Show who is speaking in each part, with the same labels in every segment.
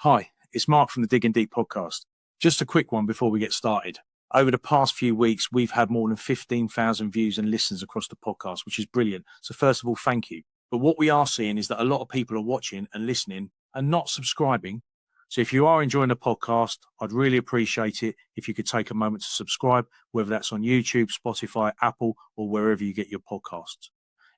Speaker 1: Hi, it's Mark from the Digging Deep podcast. Just a quick one before we get started. Over the past few weeks, we've had more than 15,000 views and listens across the podcast, which is brilliant. So first of all, thank you. But what we are seeing is that a lot of people are watching and listening and not subscribing. So if you are enjoying the podcast, I'd really appreciate it if you could take a moment to subscribe, whether that's on YouTube, Spotify, Apple, or wherever you get your podcasts.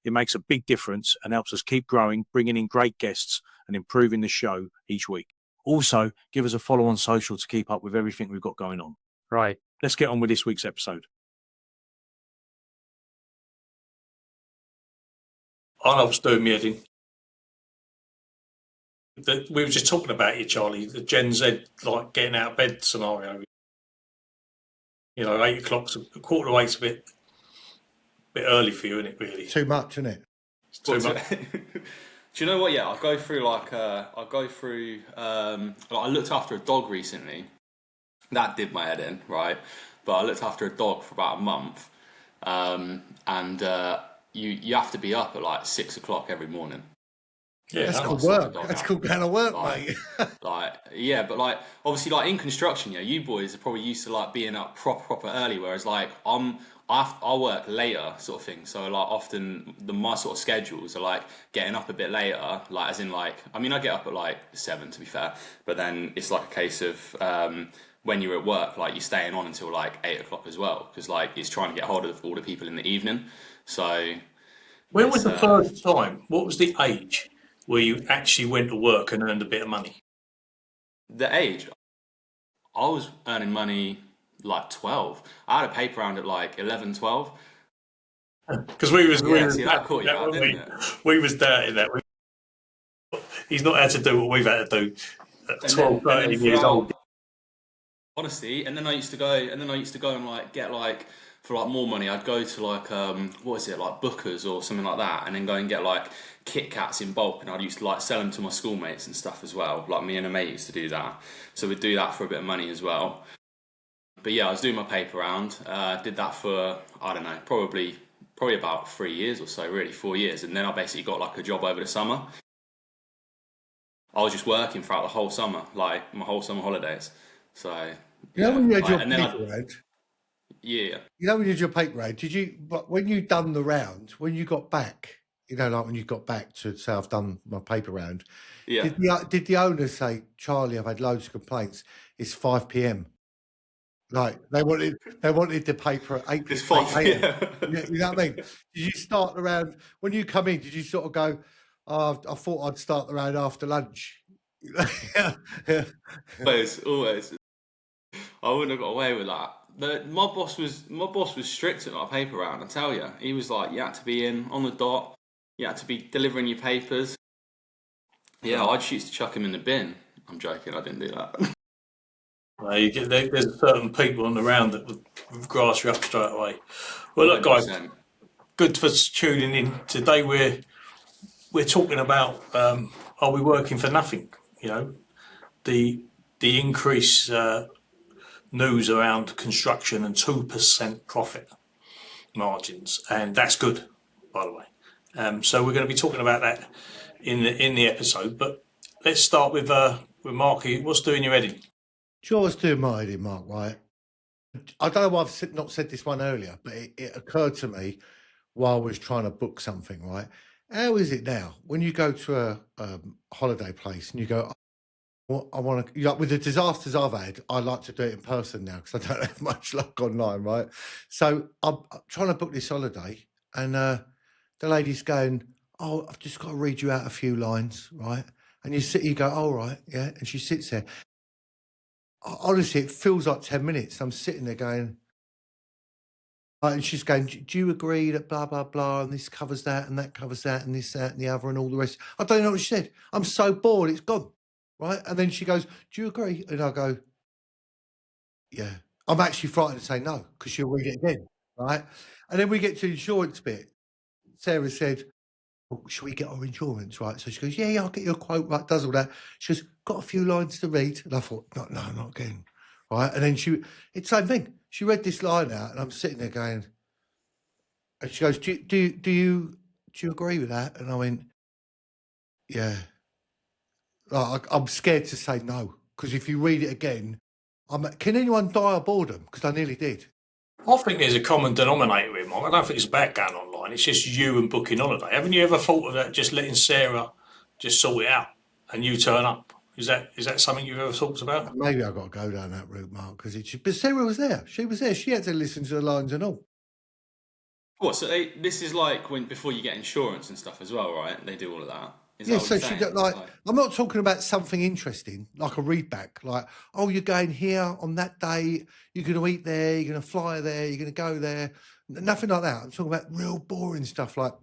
Speaker 1: It makes a big difference and helps us keep growing, bringing in great guests and improving the show each week. Also, give us a follow on social to keep up with everything we've got going on. Right, let's get on with this week's episode. I was doing my heading. We were just talking about you, Charlie, the Gen Z, like getting out of bed scenario. 8 o'clock's a quarter to eight's a bit early for you, isn't it, really?
Speaker 2: Too much, isn't it?
Speaker 1: It's too much.
Speaker 3: Do you know what? Yeah, I looked after a dog recently. That did my head in, right? But I looked after a dog for about a month, and you have to be up at like 6 o'clock every morning.
Speaker 2: Yeah, that's called work. That's called going to work, mate.
Speaker 3: But obviously, in construction, you boys are probably used to being up proper early, whereas I work later, sort of thing. So often my sort of schedules are getting up a bit later, I get up at 7 to be fair, but then it's a case of when you're at work, you're staying on until 8 o'clock as well, because it's trying to get hold of all the people in the evening. So
Speaker 1: when was the first time? What was the age where you actually went to work and earned a bit of money?
Speaker 3: The age, I was earning money 12. I had a paper round at 11, 12.
Speaker 1: Because we was
Speaker 3: that caught you out, didn't it?
Speaker 1: We was doubting that. He's not had to do what we've had to do at 12, 13 years old.
Speaker 3: Honestly, and then I used to go and get for more money. I'd go to Booker's or something like that, and then go and get Kit Kats in bulk, and I'd used to sell them to my schoolmates and stuff as well. Me and a mate used to do that, so we'd do that for a bit of money as well. But yeah, I was doing my paper round. Did that for, I don't know, probably about 3 years or so, really 4 years. And then I basically got a job over the summer. I was just working throughout the whole summer, my whole summer holidays. So
Speaker 2: when you had your paper round?
Speaker 3: Yeah.
Speaker 2: When you did your paper round, when you done the round, when you got back, when you got back to say, I've done my paper round,
Speaker 3: yeah.
Speaker 2: Did the owner say, Charlie, I've had loads of complaints, it's 5 p.m.? They wanted the paper at 8 a.m. You know what I mean? Did you start the round when you come in? Did you sort of go, I thought I'd start the round after lunch?
Speaker 3: Always. I wouldn't have got away with that. My boss was strict at my paper round. I tell you, he was you had to be in on the dot. You had to be delivering your papers. Yeah, I'd choose to chuck him in the bin. I'm joking. I didn't do that.
Speaker 1: There's certain people on the round that would grass you up straight away. Well, look, guys, good for tuning in. Today we're talking about are we working for nothing? The increase news around construction and 2% profit margins, and that's good, by the way. So we're going to be talking about that in the episode. But let's start with Marky. What's doing your heading?
Speaker 2: Do you know what's doing my heading, Mark, right? I don't know why I've not said this one earlier, but it occurred to me while I was trying to book something, right? How is it now when you go to a holiday place and you go, I want to, with the disasters I've had, I like to do it in person now because I don't have much luck online, right? So I'm trying to book this holiday, and the lady's going, oh, I've just got to read you out a few lines, right? And you go, all right, yeah. And she sits there. Honestly, it feels like 10 minutes. I'm sitting there going, and she's going, do you agree that blah, blah, blah, and this covers that, and that covers that, and this, that, and the other, and all the rest? I don't know what she said. I'm so bored, it's gone, right? And then she goes, do you agree? And I go, yeah. I'm actually frightened to say no, because she'll read it again, right? And then we get to the insurance bit. Sarah said, well, should we get our insurance, right? So she goes, yeah, I'll get you a quote, right, does all that. She goes, got a few lines to read. And I thought, no, not again, right? And then it's the same thing. She read this line out, and I'm sitting there going, and she goes, do you agree with that? And I went, yeah. I'm scared to say no, because if you read it again, can anyone die of boredom? Because I nearly did.
Speaker 4: I think there's a common denominator in mine. I don't think it's about going online. It's just you and booking holiday. Haven't you ever thought of that? Just letting Sarah just sort it out, and you turn up. Is that something you've ever thought about?
Speaker 2: Maybe I've got to go down that route, Mark, but Sarah was there. She was there. She had to listen to the lines and all.
Speaker 3: What? So this is like before you get insurance and stuff as well, right? They do all of that.
Speaker 2: Yeah, so she got like, I'm not talking about something interesting, like a readback, like, oh, you're going here on that date, you're going to eat there, you're going to fly there, you're going to go there. Nothing like that. I'm talking about real boring stuff like,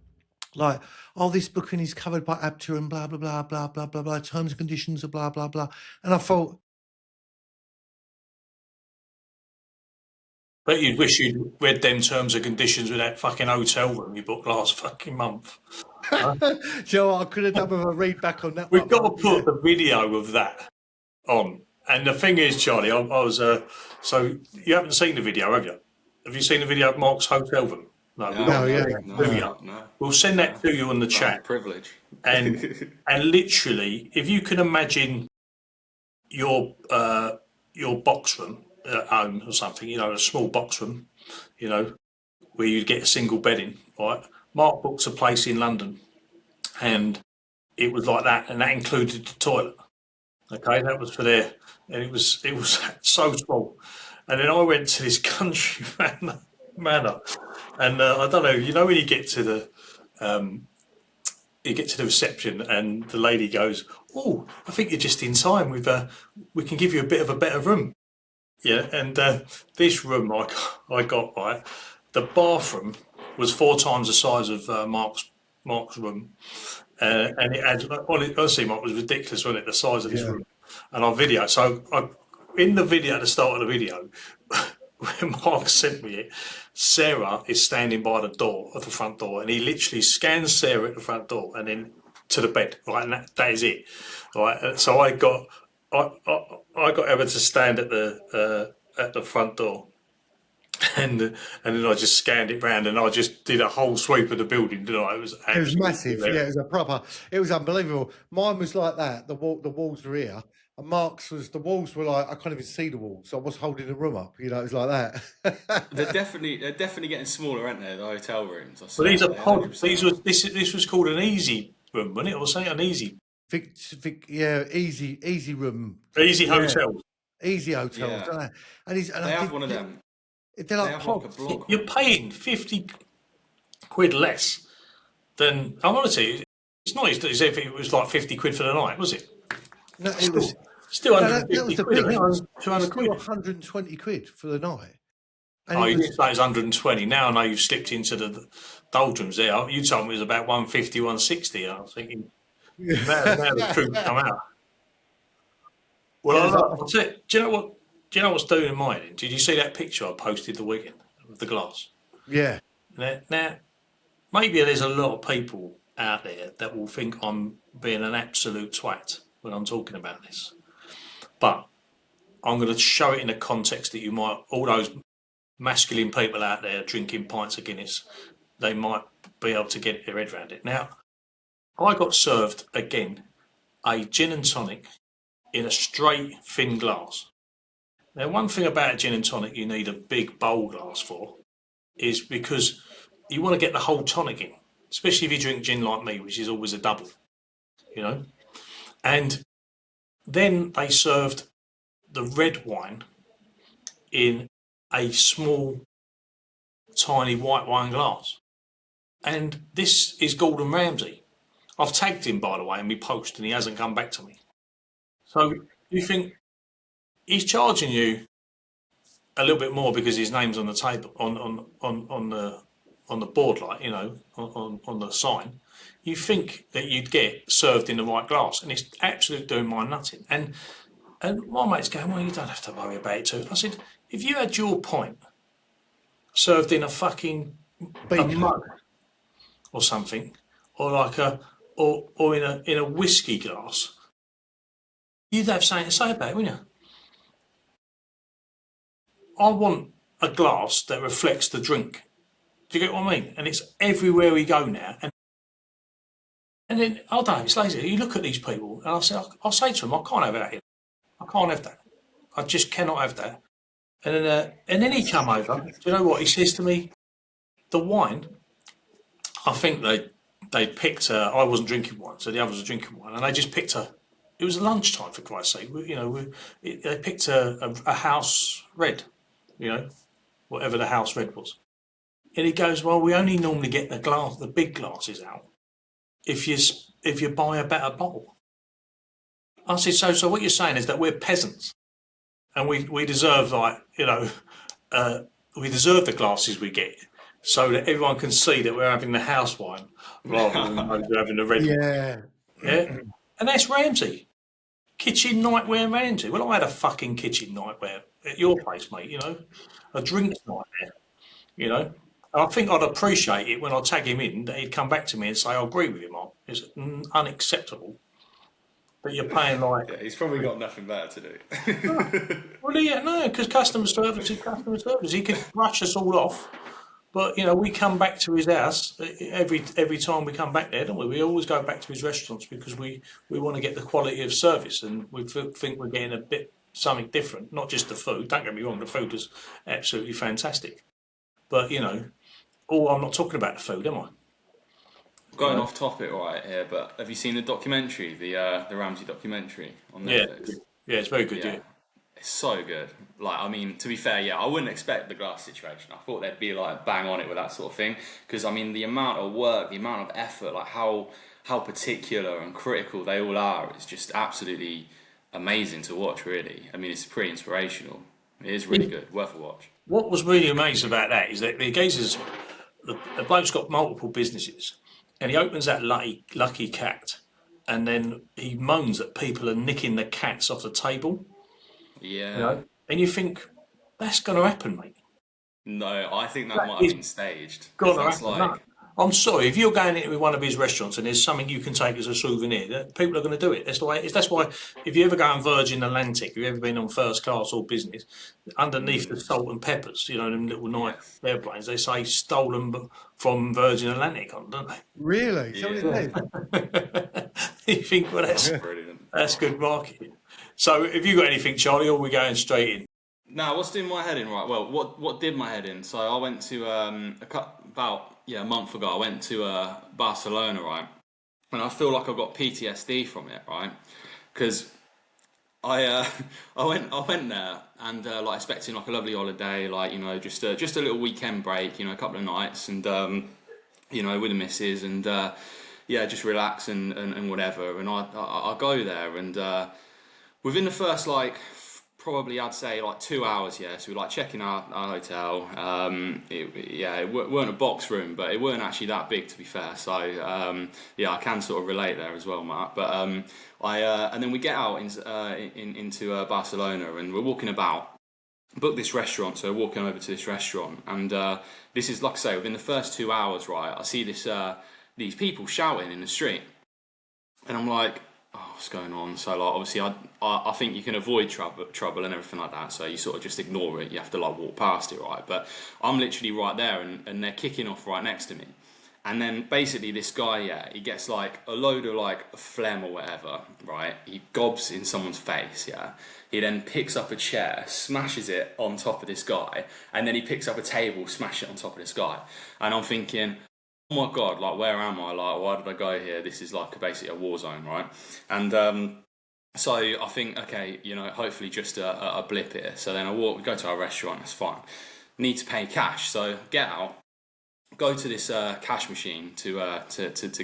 Speaker 2: oh, this booking is covered by ABTA and blah, blah, blah, blah, blah, blah, blah, terms and conditions of blah, blah, blah. And I thought,
Speaker 4: But you'd wish you'd read them terms and conditions with that fucking hotel room you booked last fucking month.
Speaker 2: Joe, I could have done with a readback on that.
Speaker 4: We've got to put the video of that on. And the thing is, Charlie, I was so you haven't seen the video, have you? Have you seen the video of Mark's hotel room?
Speaker 3: No.
Speaker 4: We'll send that to you on the chat.
Speaker 3: Privilege.
Speaker 4: And literally, if you can imagine your box room at home or something, a small box room, where you'd get a single bed in, right? Mark booked a place in London, and it was like that, and that included the toilet. Okay, that was for there, and it was so small. And then I went to this country manor, and I don't know, when you get to the reception, and the lady goes, "Oh, I think you're just in time. We can give you a bit of a better room." Yeah, and this room I got, right, the bathroom was 4 times the size of Mark's room, and it had, honestly, Mark, was ridiculous, wasn't it, the size of this room? And our video, in the video, at the start of the video, when Mark sent me it, Sarah is standing by the door, at the front door, and he literally scans Sarah at the front door and then to the bed, right, and that is it, right. So I got Emma to stand at the front door, and then I just scanned it round, and I just did a whole sweep of the building, didn't I? It was
Speaker 2: massive. Yeah, it was unbelievable. Mine was like that. The walls were here, and Mark's the walls were like, I can't even see the walls. So I was holding the room up. It was like that.
Speaker 3: They're definitely getting smaller, aren't they? The hotel rooms.
Speaker 4: Well, these are pods. This was called an easy room, wasn't it? Or something, an easy.
Speaker 2: Easy room.
Speaker 4: Easy hotel.
Speaker 2: Easy hotel.
Speaker 3: Yeah.
Speaker 2: And
Speaker 3: they have one of them.
Speaker 2: They're like pods.
Speaker 4: You're paying 50 quid less than, I'm honestly, it's not as if it was like 50 quid for the night, was it?
Speaker 2: No, it was
Speaker 4: still 150 quid.
Speaker 2: 200 quid. 120 quid for the night.
Speaker 4: And you didn't say it was 120. Now I know you've slipped into the doldrums there. You told me it was about 150, 160. I was thinking, now the truth come out. Well, I'll tell you, do you know what's doing in mine? Did you see that picture I posted the weekend of the glass?
Speaker 2: Yeah.
Speaker 4: Now, maybe there's a lot of people out there that will think I'm being an absolute twat when I'm talking about this. But I'm going to show it in a context that all those masculine people out there drinking pints of Guinness, they might be able to get their head around it. Now, I got served, again, a gin and tonic in a straight, thin glass. Now, one thing about a gin and tonic you need a big bowl glass for is because you want to get the whole tonic in, especially if you drink gin like me, which is always a double, And then they served the red wine in a small, tiny white wine glass. And this is Gordon Ramsay. I've tagged him, by the way, in my post, and he hasn't come back to me. So you think he's charging you a little bit more because his name's on the table, on the board, like, on the sign. You think that you'd get served in the right glass, and it's absolutely doing my nutting. And my mate's going, well, you don't have to worry about it too. I said, if you had your pint served in a fucking mug or something, or like or in a whiskey glass, you'd have something to say about it, wouldn't you? I want a glass that reflects the drink. Do you get what I mean? And it's everywhere we go now. And then, I don't know, it's lazy. You look at these people, and I'll say to them, I can't have that here. I can't have that. I just cannot have that. And then he come over. Do you know what? He says to me, the wine, I think they picked I wasn't drinking wine, so the others were drinking wine, and they just picked it was lunchtime, for Christ's sake. They picked a house red, you know, whatever the house red was. And he goes, well, we only normally get the big glasses out if you buy a better bottle. I said, so what you're saying is that we're peasants, and we deserve we deserve the glasses we get, so that everyone can see that we're having the house wine rather than we're having the red wine.
Speaker 2: Yeah.
Speaker 4: Yeah, and that's Ramsey. Kitchen nightwear Ramsey. Well, I had a fucking kitchen nightwear at your place, mate. You know, a drinks nightwear. You know, and I think I'd appreciate it when I tag him in that he'd come back to me and say, "I agree with you, Mark. It's unacceptable that you're paying like."
Speaker 3: Yeah, he's probably got nothing better to do.
Speaker 4: Well, yeah, no, because customer service is customer service. He could brush us all off. But we come back to his house every time we come back there, don't we? We always go back to his restaurants because we want to get the quality of service, and we think we're getting a bit something different. Not just the food. Don't get me wrong, the food is absolutely fantastic. But I'm not talking about the food, am I?
Speaker 3: Going off topic right here, but have you seen the documentary, the Ramsey documentary on Netflix?
Speaker 4: Yeah, it's very good. Yeah.
Speaker 3: It's so good. Like, I mean, to be fair, yeah, I wouldn't expect the glass situation. I thought they'd be like bang on it with that sort of thing. Because I mean, the amount of work, the amount of effort, like how particular and critical they all are, it's just absolutely amazing to watch. Really, I mean, it's pretty inspirational. It is really good, worth a watch.
Speaker 4: What was really amazing about that is that the bloke's got multiple businesses, and he opens that lucky cat, and then he moans that people are nicking the cats off the table.
Speaker 3: Yeah.
Speaker 4: And you think, that's going to happen, mate.
Speaker 3: No, I think that might have been staged.
Speaker 4: That's no. I'm sorry, if you're going into one of his restaurants and there's something you can take as a souvenir, people are going to do it. That's the way it is. That's why, if you ever go on Virgin Atlantic, if you've ever been on first class or business, underneath the salt and peppers, them little night airplanes, they say stolen from Virgin Atlantic on, don't they?
Speaker 2: Really?
Speaker 3: Yeah.
Speaker 4: You think, well, that's brilliant. That's good marketing. So, have you got anything, Charlie, or are we going straight in?
Speaker 3: Now, what's doing my head in, right? Well, what did my head in? So, I went to about a month ago. I went to Barcelona, right? And I feel like I've got PTSD from it, right? Because I went there and like expecting like a lovely holiday, like just a little weekend break, a couple of nights, and with the missus, and just relax and whatever. And I go there and. Within the first, probably I'd say 2 hours, yeah. So we checking our hotel. It weren't a box room, but it weren't actually that big, to be fair. So I can sort of relate there as well, Mark. But and then we get out into Barcelona, and we're walking about. Booked this restaurant, so we're walking over to this restaurant, and this is, like I say, within the first 2 hours, right? I see these people shouting in the street, and I'm like, oh, what's going on? So obviously I think you can avoid trouble and everything like that, so you sort of just ignore it. You have to walk past it, right? But I'm literally right there, and they're kicking off right next to me. And then basically this guy, he gets a load of phlegm or whatever, right? He gobs in someone's face, yeah. He then picks up a chair, smashes it on top of this guy, and then he picks up a table, smashes it on top of this guy. And I'm thinking, oh my God, where am I? Why did I go here? This is basically a war zone, right? And so I think, okay, hopefully just a blip here. So then we go to our restaurant, that's fine. Need to pay cash, so get out, go to this cash machine to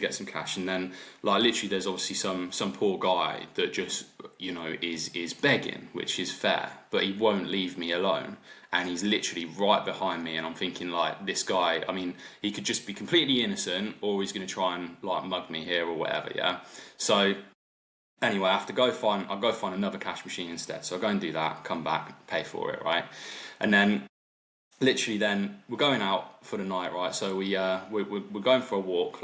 Speaker 3: get some cash, and then literally there's obviously some poor guy that just is begging, which is fair, but he won't leave me alone. And he's literally right behind me, and I'm thinking this guy, I mean, he could just be completely innocent, or he's going to try and mug me here or whatever, yeah. So anyway, I'll go find another cash machine instead. So I go and do that, come back, pay for it, right? And then literally then we're going out for the night, right? So we're going for a walk,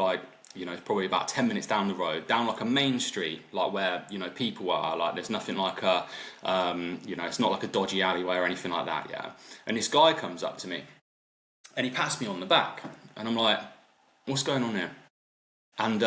Speaker 3: it's probably about 10 minutes down the road, down a main street, where, people are, there's nothing it's not a dodgy alleyway or anything like that, yeah. And this guy comes up to me and he pats me on the back, and I'm like, what's going on here? And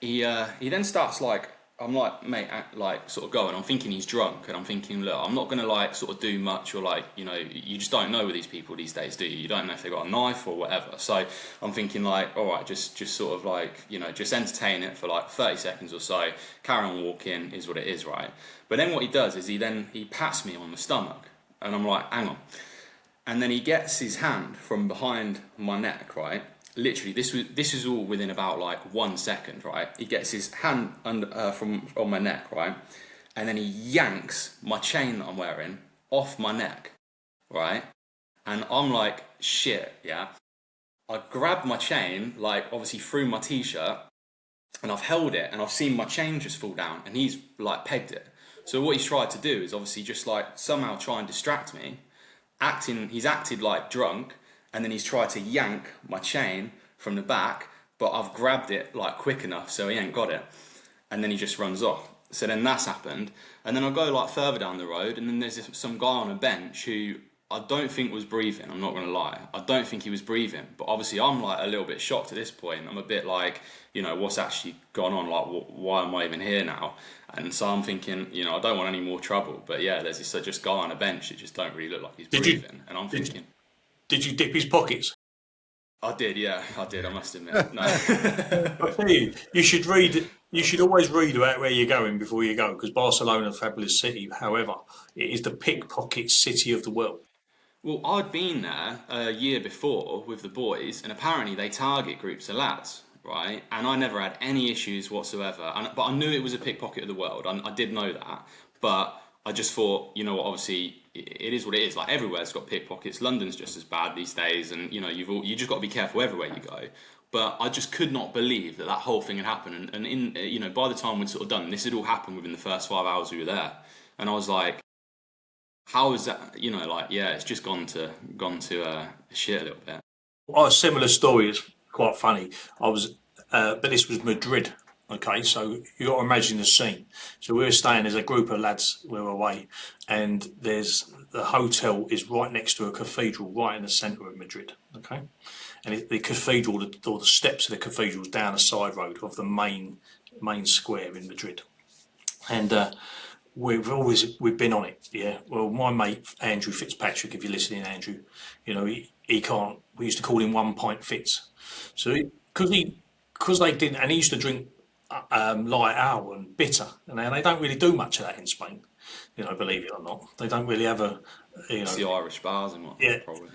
Speaker 3: he then starts like, I'm like, mate, like sort of going. I'm thinking he's drunk, and I'm thinking, look, I'm not gonna like sort of do much, or like, you know, you just don't know with these people these days, do you? You don't know if they got a knife or whatever. So I'm thinking like, all right, just sort of like, you know, just entertain it for like 30 seconds or so. Carry on walking, is what it is, right? But then what he does is he pats me on the stomach, and I'm like, hang on. And then he gets his hand from behind my neck, right? Literally, this is all within about like 1 second, right? He gets his hand under from on my neck, right? And then he yanks my chain that I'm wearing off my neck, right? And I'm like, shit, yeah. I grabbed my chain, like obviously through my t-shirt, and I've held it, and I've seen my chain just fall down, and he's like pegged it. So what he's tried to do is obviously just like somehow try and distract me. He's acted like drunk, and then he's tried to yank my chain from the back, but I've grabbed it like quick enough so he ain't got it, and then he just runs off. So then that's happened, and then I go like further down the road, and then there's some guy on a bench who I don't think was breathing. I'm not gonna lie, I don't think he was breathing, but obviously I'm like a little bit shocked at this point. I'm a bit like, you know, what's actually gone on, like why am I even here now? And so I'm thinking, you know, I don't want any more trouble, but yeah, there's this just guy on a bench that just don't really look like he's breathing, and I'm thinking,
Speaker 4: did you dip his pockets?
Speaker 3: I did, yeah, I did. I must admit. No.
Speaker 4: I tell you, you should read. You should always read about where you're going before you go, because Barcelona, a fabulous city. However, it is the pickpocket city of the world.
Speaker 3: Well, I'd been there a year before with the boys, and apparently they target groups of lads, right? And I never had any issues whatsoever. But I knew it was a pickpocket of the world. I did know that, but I just thought, you know what? Obviously, it is what it is. Like everywhere's got pickpockets. London's just as bad these days, and you know, you just got to be careful everywhere you go. But I just could not believe that whole thing had happened. And in, you know, by the time we'd sort of done this, had all happened within the first 5 hours we were there. And I was like, how is that? You know, like, yeah, it's just gone to shit a little bit.
Speaker 4: A similar story is quite funny. But this was Madrid. Okay, so you got to imagine the scene. So we were staying as a group of lads. We were away, and the hotel is right next to a cathedral, right in the centre of Madrid. Okay, and the cathedral, or the steps of the cathedral, is down a side road of the main square in Madrid, and we've been on it. Yeah. Well, my mate Andrew Fitzpatrick, if you're listening, Andrew, you know he can't. We used to call him 1 pint Fitz. So because they didn't, and he used to drink light ale and bitter, and they don't really do much of that in Spain. You know, believe it or not, they don't really have
Speaker 3: It's the Irish bars and whatnot,
Speaker 4: yeah.
Speaker 3: Probably.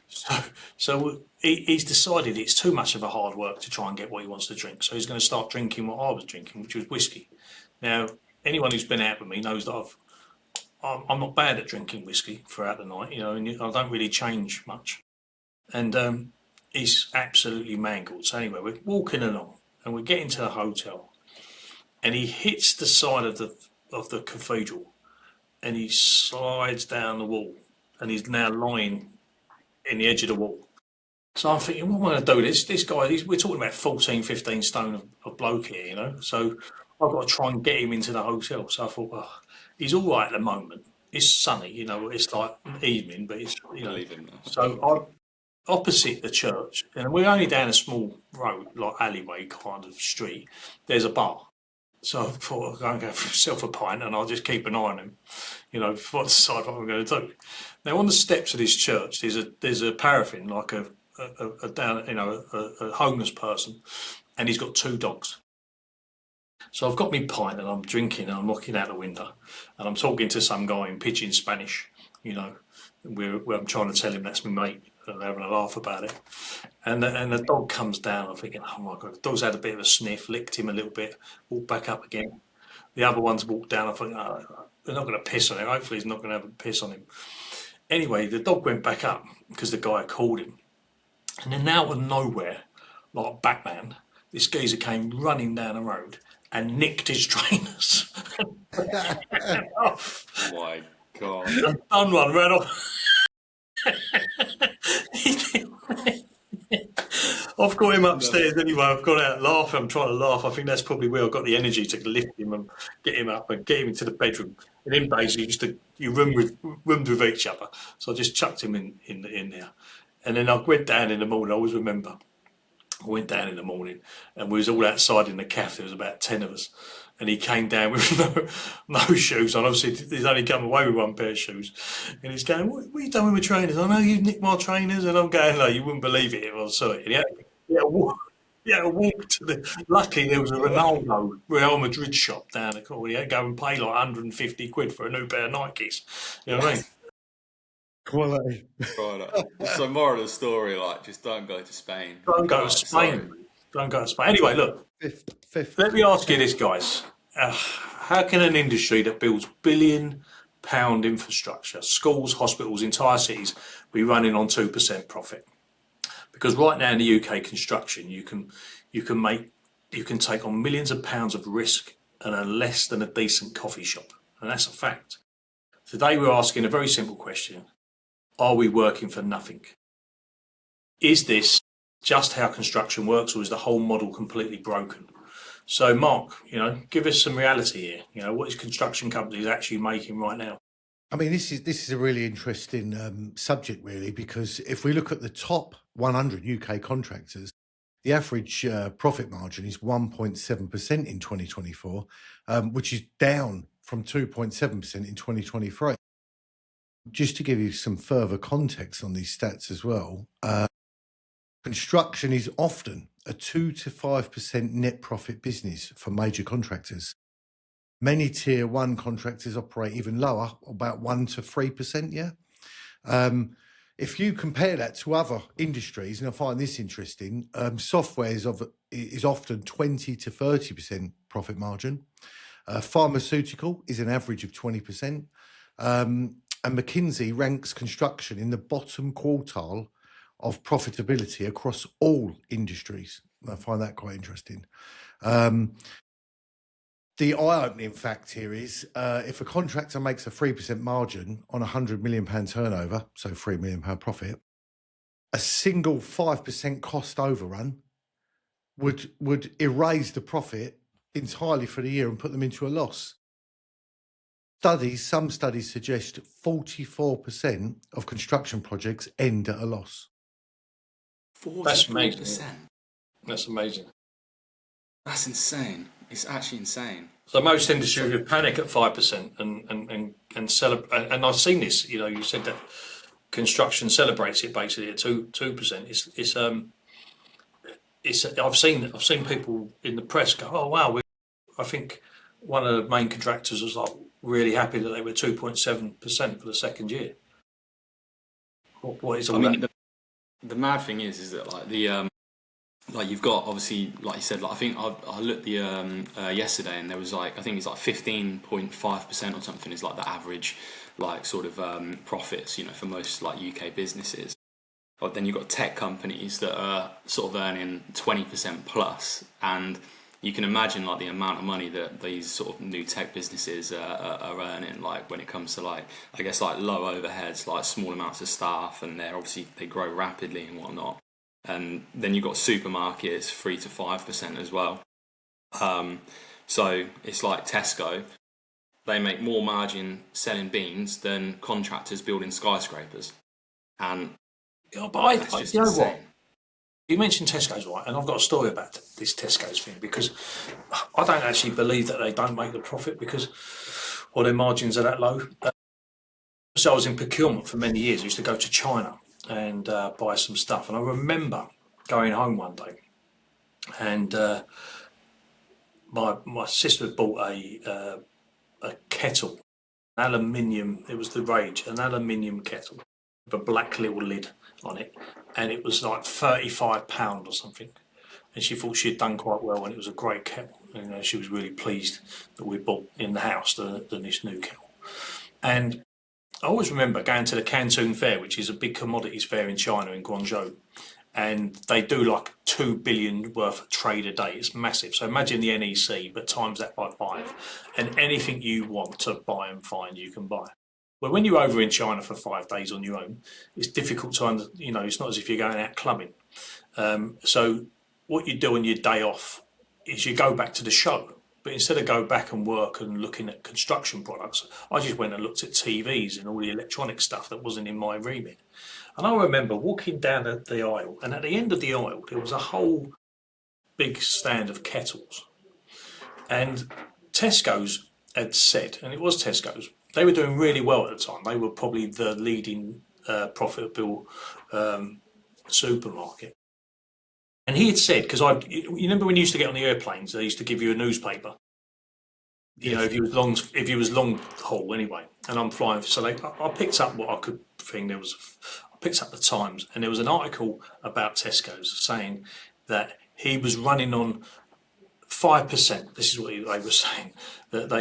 Speaker 4: So he's decided it's too much of a hard work to try and get what he wants to drink. So he's going to start drinking what I was drinking, which was whiskey. Now, anyone who's been out with me knows that I'm not bad at drinking whiskey throughout the night. You know, and I don't really change much. And he's absolutely mangled. So anyway, we're walking along and we're getting to the hotel, and he hits the side of the cathedral, and he slides down the wall, and he's now lying in the edge of the wall. So I'm thinking, what am I going to do? This guy, we're talking about 14, 15 stone of bloke here, you know. So I've got to try and get him into the hotel. So I thought, well, he's all right at the moment. It's sunny, you know. It's like evening, but it's, you know. So I opposite the church, and we're only down a small road, like alleyway kind of street. There's a bar. So I thought I'll go and get myself a pint, and I'll just keep an eye on him, you know, before I decide what I'm going to do. Now on the steps of this church, there's a paraffin, like a homeless person, and he's got 2 dogs. So I've got my pint and I'm drinking and I'm looking out the window and I'm talking to some guy in pidgin Spanish, you know, where I'm trying to tell him that's my mate and having a laugh about it. And the dog comes down. I'm thinking, oh my God, the dog's had a bit of a sniff, licked him a little bit, walked back up again. The other one's walked down. I thought, oh, they're not going to piss on him. Hopefully he's not going to have a piss on him. Anyway, the dog went back up because the guy called him. And then out of nowhere, like Batman, this geezer came running down the road and nicked his trainers.
Speaker 3: Oh my God.
Speaker 4: And done one, ran off. I've got him upstairs anyway. I've got out laughing. I'm trying to laugh. I think that's probably where I've got the energy to lift him and get him up and get him into the bedroom. And in basically, you roomed with each other. So I just chucked him in there. And then I went down in the morning. I always remember. I went down in the morning and we was all outside in the cafe. There was about 10 of us. And he came down with no shoes on. Obviously, he's only come away with one pair of shoes. And he's going, what are you doing with my trainers? I know you've nicked my trainers. And I'm going, no, you wouldn't believe it if I saw it. And he had to walk to the... Luckily, there was a Ronaldo Real Madrid shop down the corner. He had to go and pay like 150 quid for a new pair of Nikes. You know what I mean?
Speaker 2: Quality.
Speaker 3: Right. So moral of the story, like, just don't go to Spain.
Speaker 4: Don't go to Spain. Don't go to Spain. Anyway, look.
Speaker 2: Fifth.
Speaker 4: Let me ask you this, guys. How can an industry that builds billion-pound infrastructure, schools, hospitals, entire cities, be running on 2% profit? Because right now in the UK construction, you can take on millions of pounds of risk and earn less than a decent coffee shop, and that's a fact. Today we're asking a very simple question: are we working for nothing? Is this just how construction works, or is the whole model completely broken? So, Mark, give us some reality here. What is construction companies actually making right now?
Speaker 2: I mean, this is a really interesting subject, really, because if we look at the top 100 UK contractors, the average profit margin is 1.7% in 2024, which is down from 2.7% in 2023. Just to give you some further context on these stats as well, construction is often a 2 to 5% net profit business for major contractors. Many tier 1 contractors operate even lower, about 1 to 3%, yeah? If you compare that to other industries, and I find this interesting, software is often 20 to 30% profit margin. Pharmaceutical is an average of 20%. And McKinsey ranks construction in the bottom quartile of profitability across all industries. I find that quite interesting. The eye-opening fact here is if a contractor makes a 3% margin on £100 million turnover, so £3 million profit, a single 5% cost overrun would erase the profit entirely for the year and put them into a loss. Some studies suggest 44% of construction projects end at a loss.
Speaker 3: 44%.
Speaker 4: That's amazing. That's amazing.
Speaker 3: That's insane. It's actually insane.
Speaker 4: So most industries would panic at 5% and celebrate. And I've seen this. You said that construction celebrates it basically at 2%. I've seen people in the press go, "Oh wow!" I think one of the main contractors was like really happy that they were 2.7% for the second year. What is all that?
Speaker 3: The mad thing is that like you've got, obviously, like you said, like I think I looked yesterday, and there was I think it's 15.5% or something is like the average sort of profits for most UK businesses. But then you've got tech companies that are sort of earning 20% plus, and you can imagine the amount of money that these sort of new tech businesses are earning, when it comes to low overheads, small amounts of staff, and they grow rapidly and whatnot. And then you've got supermarkets, 3 to 5% as well. So it's like Tesco. They make more margin selling beans than contractors building skyscrapers. And
Speaker 4: but what? You mentioned Tesco's, right? And I've got a story about this Tesco's thing, because I don't actually believe that they don't make the profit or their margins are that low. So I was in procurement for many years. I used to go to China and buy some stuff. And I remember going home one day, and my sister had bought a kettle, an aluminium. It was the rage, an aluminium kettle with a black little lid on it, and it was like £35 or something. And she thought she had done quite well, and it was a great kettle. And she was really pleased that we bought in the house this new kettle. And I always remember going to the Canton Fair, which is a big commodities fair in China, in Guangzhou, and they do like 2 billion worth of trade a day. It's massive. So imagine the NEC, but times that by 5, and anything you want to buy and find, you can buy. Well, when you're over in China for 5 days on your own, it's difficult to it's not as if you're going out clubbing. So what you do on your day off is you go back to the show, But instead of go back and work and looking at construction products, I just went and looked at TVs and all the electronic stuff that wasn't in my remit. And I remember walking down the aisle, and at the end of the aisle, there was a whole big stand of kettles. And Tesco's had said, and it was Tesco's, they were doing really well at the time. They were probably the leading profitable supermarket. And he had said, because you remember when you used to get on the airplanes, they used to give you a newspaper. You know, if you was long haul anyway, and I'm flying, so I picked up what I could think. I picked up the Times, and there was an article about Tesco's saying that he was running on 5%. This is what they were saying, that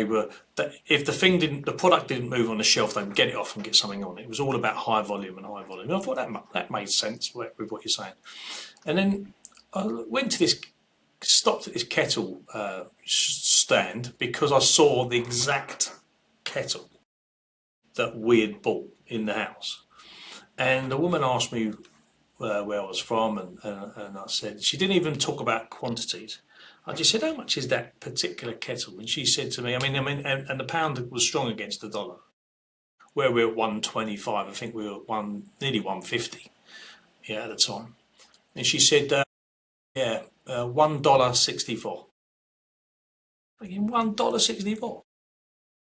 Speaker 4: if the product didn't move on the shelf, they would get it off and get something on. It was all about high volume and high volume. And I thought that made sense with what you're saying. And then I stopped at this kettle stand because I saw the exact kettle that we had bought in the house. And the woman asked me where I was from, and I said, she didn't even talk about quantities. I just said, how much is that particular kettle? And she said to me, and the pound was strong against the dollar. Where we're at 125, I think we were nearly 150, at the time. And she said, $1.64. Thinking $1.64.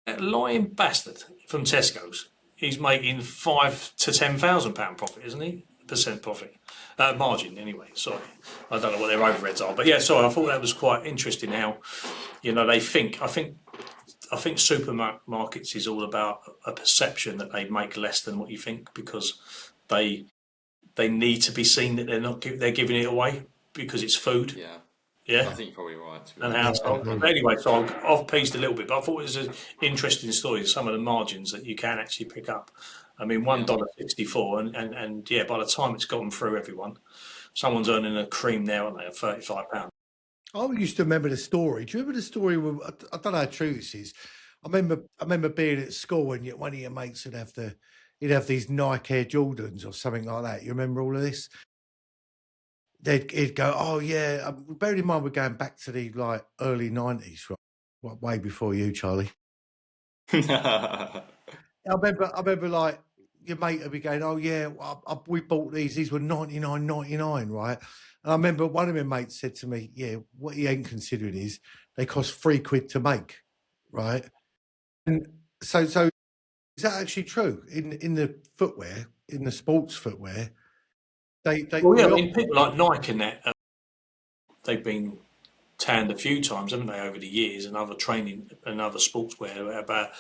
Speaker 4: That lying bastard from Tesco's, he's making £5,000 to £10,000 profit, isn't he? Percent profit, margin anyway. Sorry, I don't know what their overheads are, but sorry. I thought that was quite interesting. How, they think. I think supermarkets is all about a perception that they make less than what you think, because they need to be seen that they're giving it away because it's food.
Speaker 3: Yeah, I think you're probably right.
Speaker 4: And how? Anyway, so I'm off-piste a little bit, but I thought it was an interesting story. Some of the margins that you can actually pick up. I mean, $1.64, and by the time it's gotten through everyone, someone's earning a cream now, aren't they, at £35.
Speaker 2: I used to remember the story. Do you remember the story? I don't know how true this is. I remember being at school, and one of your mates would have these Nike Air Jordans or something like that. You remember all of this? He'd go, oh yeah. Bearing in mind we're going back to the early 90s, right? Way before you, Charlie. I remember your mate would be going, oh yeah, we bought these. These were $99.99, right? And I remember one of my mates said to me, yeah, what he ain't considering is they cost £3 to make, right? And so is that actually true in the footwear, in the sports footwear?
Speaker 4: People like Nike and that, they've been tanned a few times, haven't they, over the years, and other training and other sportswear, about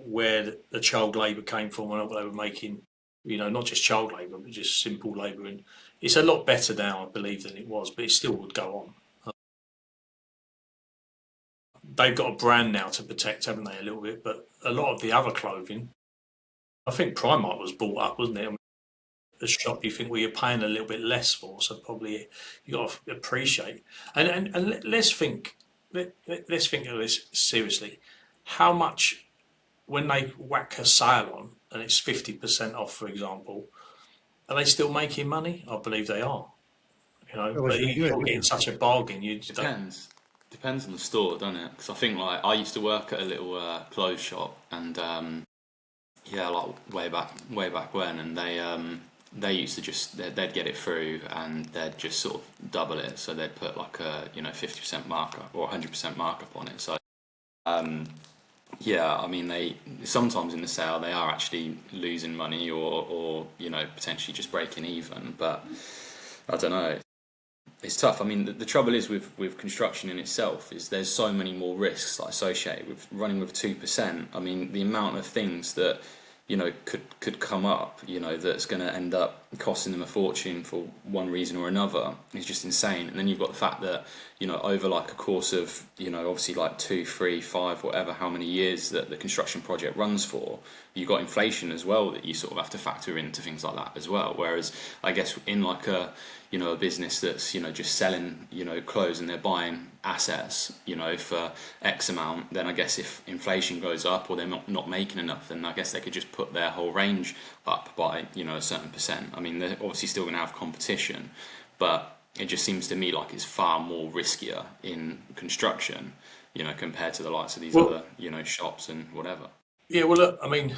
Speaker 4: where the child labour came from and what they were making, not just child labour, but just simple labour. And it's a lot better now, I believe, than it was, but it still would go on. They've got a brand now to protect, haven't they, a little bit, but a lot of the other clothing, I think Primark was bought up, wasn't it? The shop you think you're paying a little bit less for, so probably you got to appreciate. And let's think of this seriously. How much, when they whack a sale on and it's 50% off, for example, are they still making money? I believe they are. But you're getting such a bargain.
Speaker 3: Depends on the store, doesn't it? Because I think I used to work at a little clothes shop, and way back when, and they used to they'd get it through and they'd just sort of double it, so they'd put a 50% markup or 100% markup on it. So they sometimes in the sale they are actually losing money or potentially just breaking even, but I don't know, it's tough. I mean, the trouble is with construction in itself is there's so many more risks associated with running with 2%. I mean, the amount of things that could come up, that's going to end up costing them a fortune for one reason or another is just insane. And then you've got the fact that, over a course of, obviously 2, 3, 5, whatever, how many years that the construction project runs for, you've got inflation as well that you sort of have to factor into things like that as well. Whereas I guess in a business that's, just selling, clothes, and they're buying assets, for X amount, then I guess if inflation goes up or they're not making enough, then I guess they could just put their whole range up by, a certain percent. I mean, they're obviously still going to have competition, but it just seems to me like it's far more riskier in construction, you know, compared to the likes of these
Speaker 4: Well-
Speaker 3: other, you know, shops and whatever.
Speaker 4: Yeah, well, look, I mean,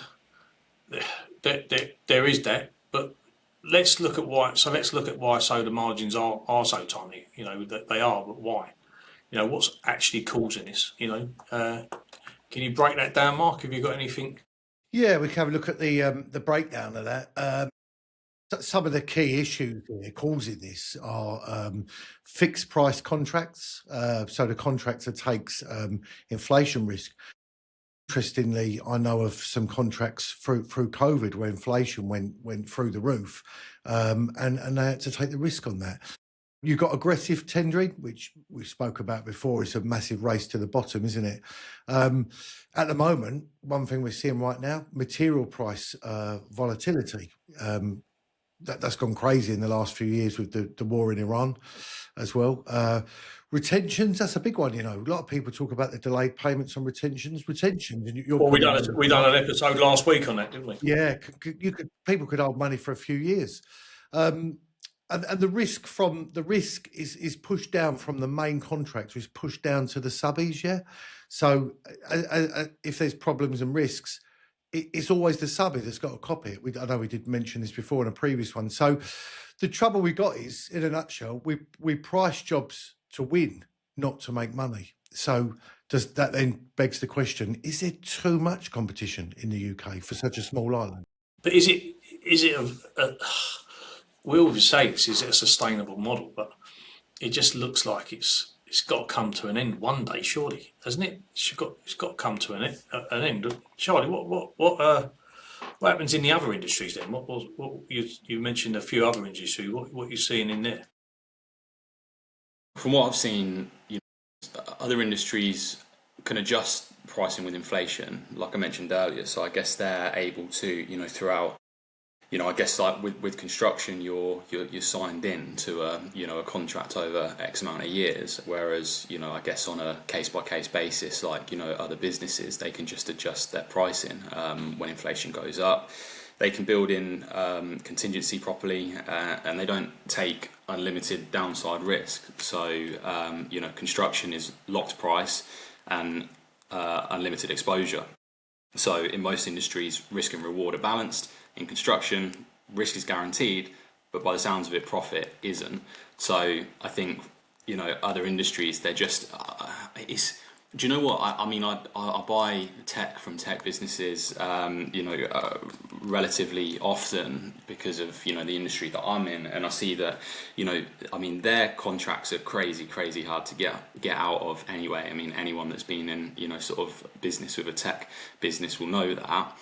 Speaker 4: there is that, but let's look at why. So let's look at why soda margins are so tiny. You know that they are, but why? You know what's actually causing this. You know, can you break that down, Mark? Have you got anything?
Speaker 2: Yeah, we can have a look at the breakdown of that. Some of the key issues here causing this are fixed price contracts. So the contractor takes inflation risk. Interestingly, I know of some contracts through COVID where inflation went through the roof, and they had to take the risk on that. You've got aggressive tendering, which we spoke about before. It's a massive race to the bottom, isn't it? At the moment, one thing we're seeing right now, material price volatility. That's gone crazy in the last few years with the war in Iran as well. Retentions, that's a big one. You know, a lot of people talk about the delayed payments on retentions. And
Speaker 4: Well, we done an episode last week on that, didn't we?
Speaker 2: Yeah, people could hold money for a few years. And the risk is pushed down from the main contractor, is pushed down to the subbies. Yeah, so if there's problems and risks, it's always the subbie that's got to copy it. I know we did mention this before in a previous one. So the trouble we got is, in a nutshell, we price jobs to win, not to make money. So does that then begs the question: is there too much competition in the UK for such a small island?
Speaker 4: But is it we always say this, is it a sustainable model? But it just looks like it's got to come to an end one day, surely, hasn't it? It's got to come to an end. Charlie, what happens in the other industries then? What you mentioned a few other industries. What are you seeing in there?
Speaker 3: From what I've seen, you know, other industries can adjust pricing with inflation, like I mentioned earlier. So I guess they're able to, you know, throughout, you know, I guess like with construction, you're signed in to a contract over X amount of years, whereas, you know, I guess on a case by case basis, like, you know, other businesses, they can just adjust their pricing when inflation goes up. They can build in contingency properly, and they don't take unlimited downside risk. So, you know, construction is locked price and unlimited exposure. So in most industries, risk and reward are balanced. In construction, risk is guaranteed, but by the sounds of it, profit isn't. So I think, you know, other industries, they're just, do you know what? I mean, I buy tech from tech businesses, you know, relatively often because of, you know, the industry that I'm in, and I see that, you know, I mean, their contracts are crazy hard to get out of anyway. I mean, anyone that's been in, you know, sort of business with a tech business will know that.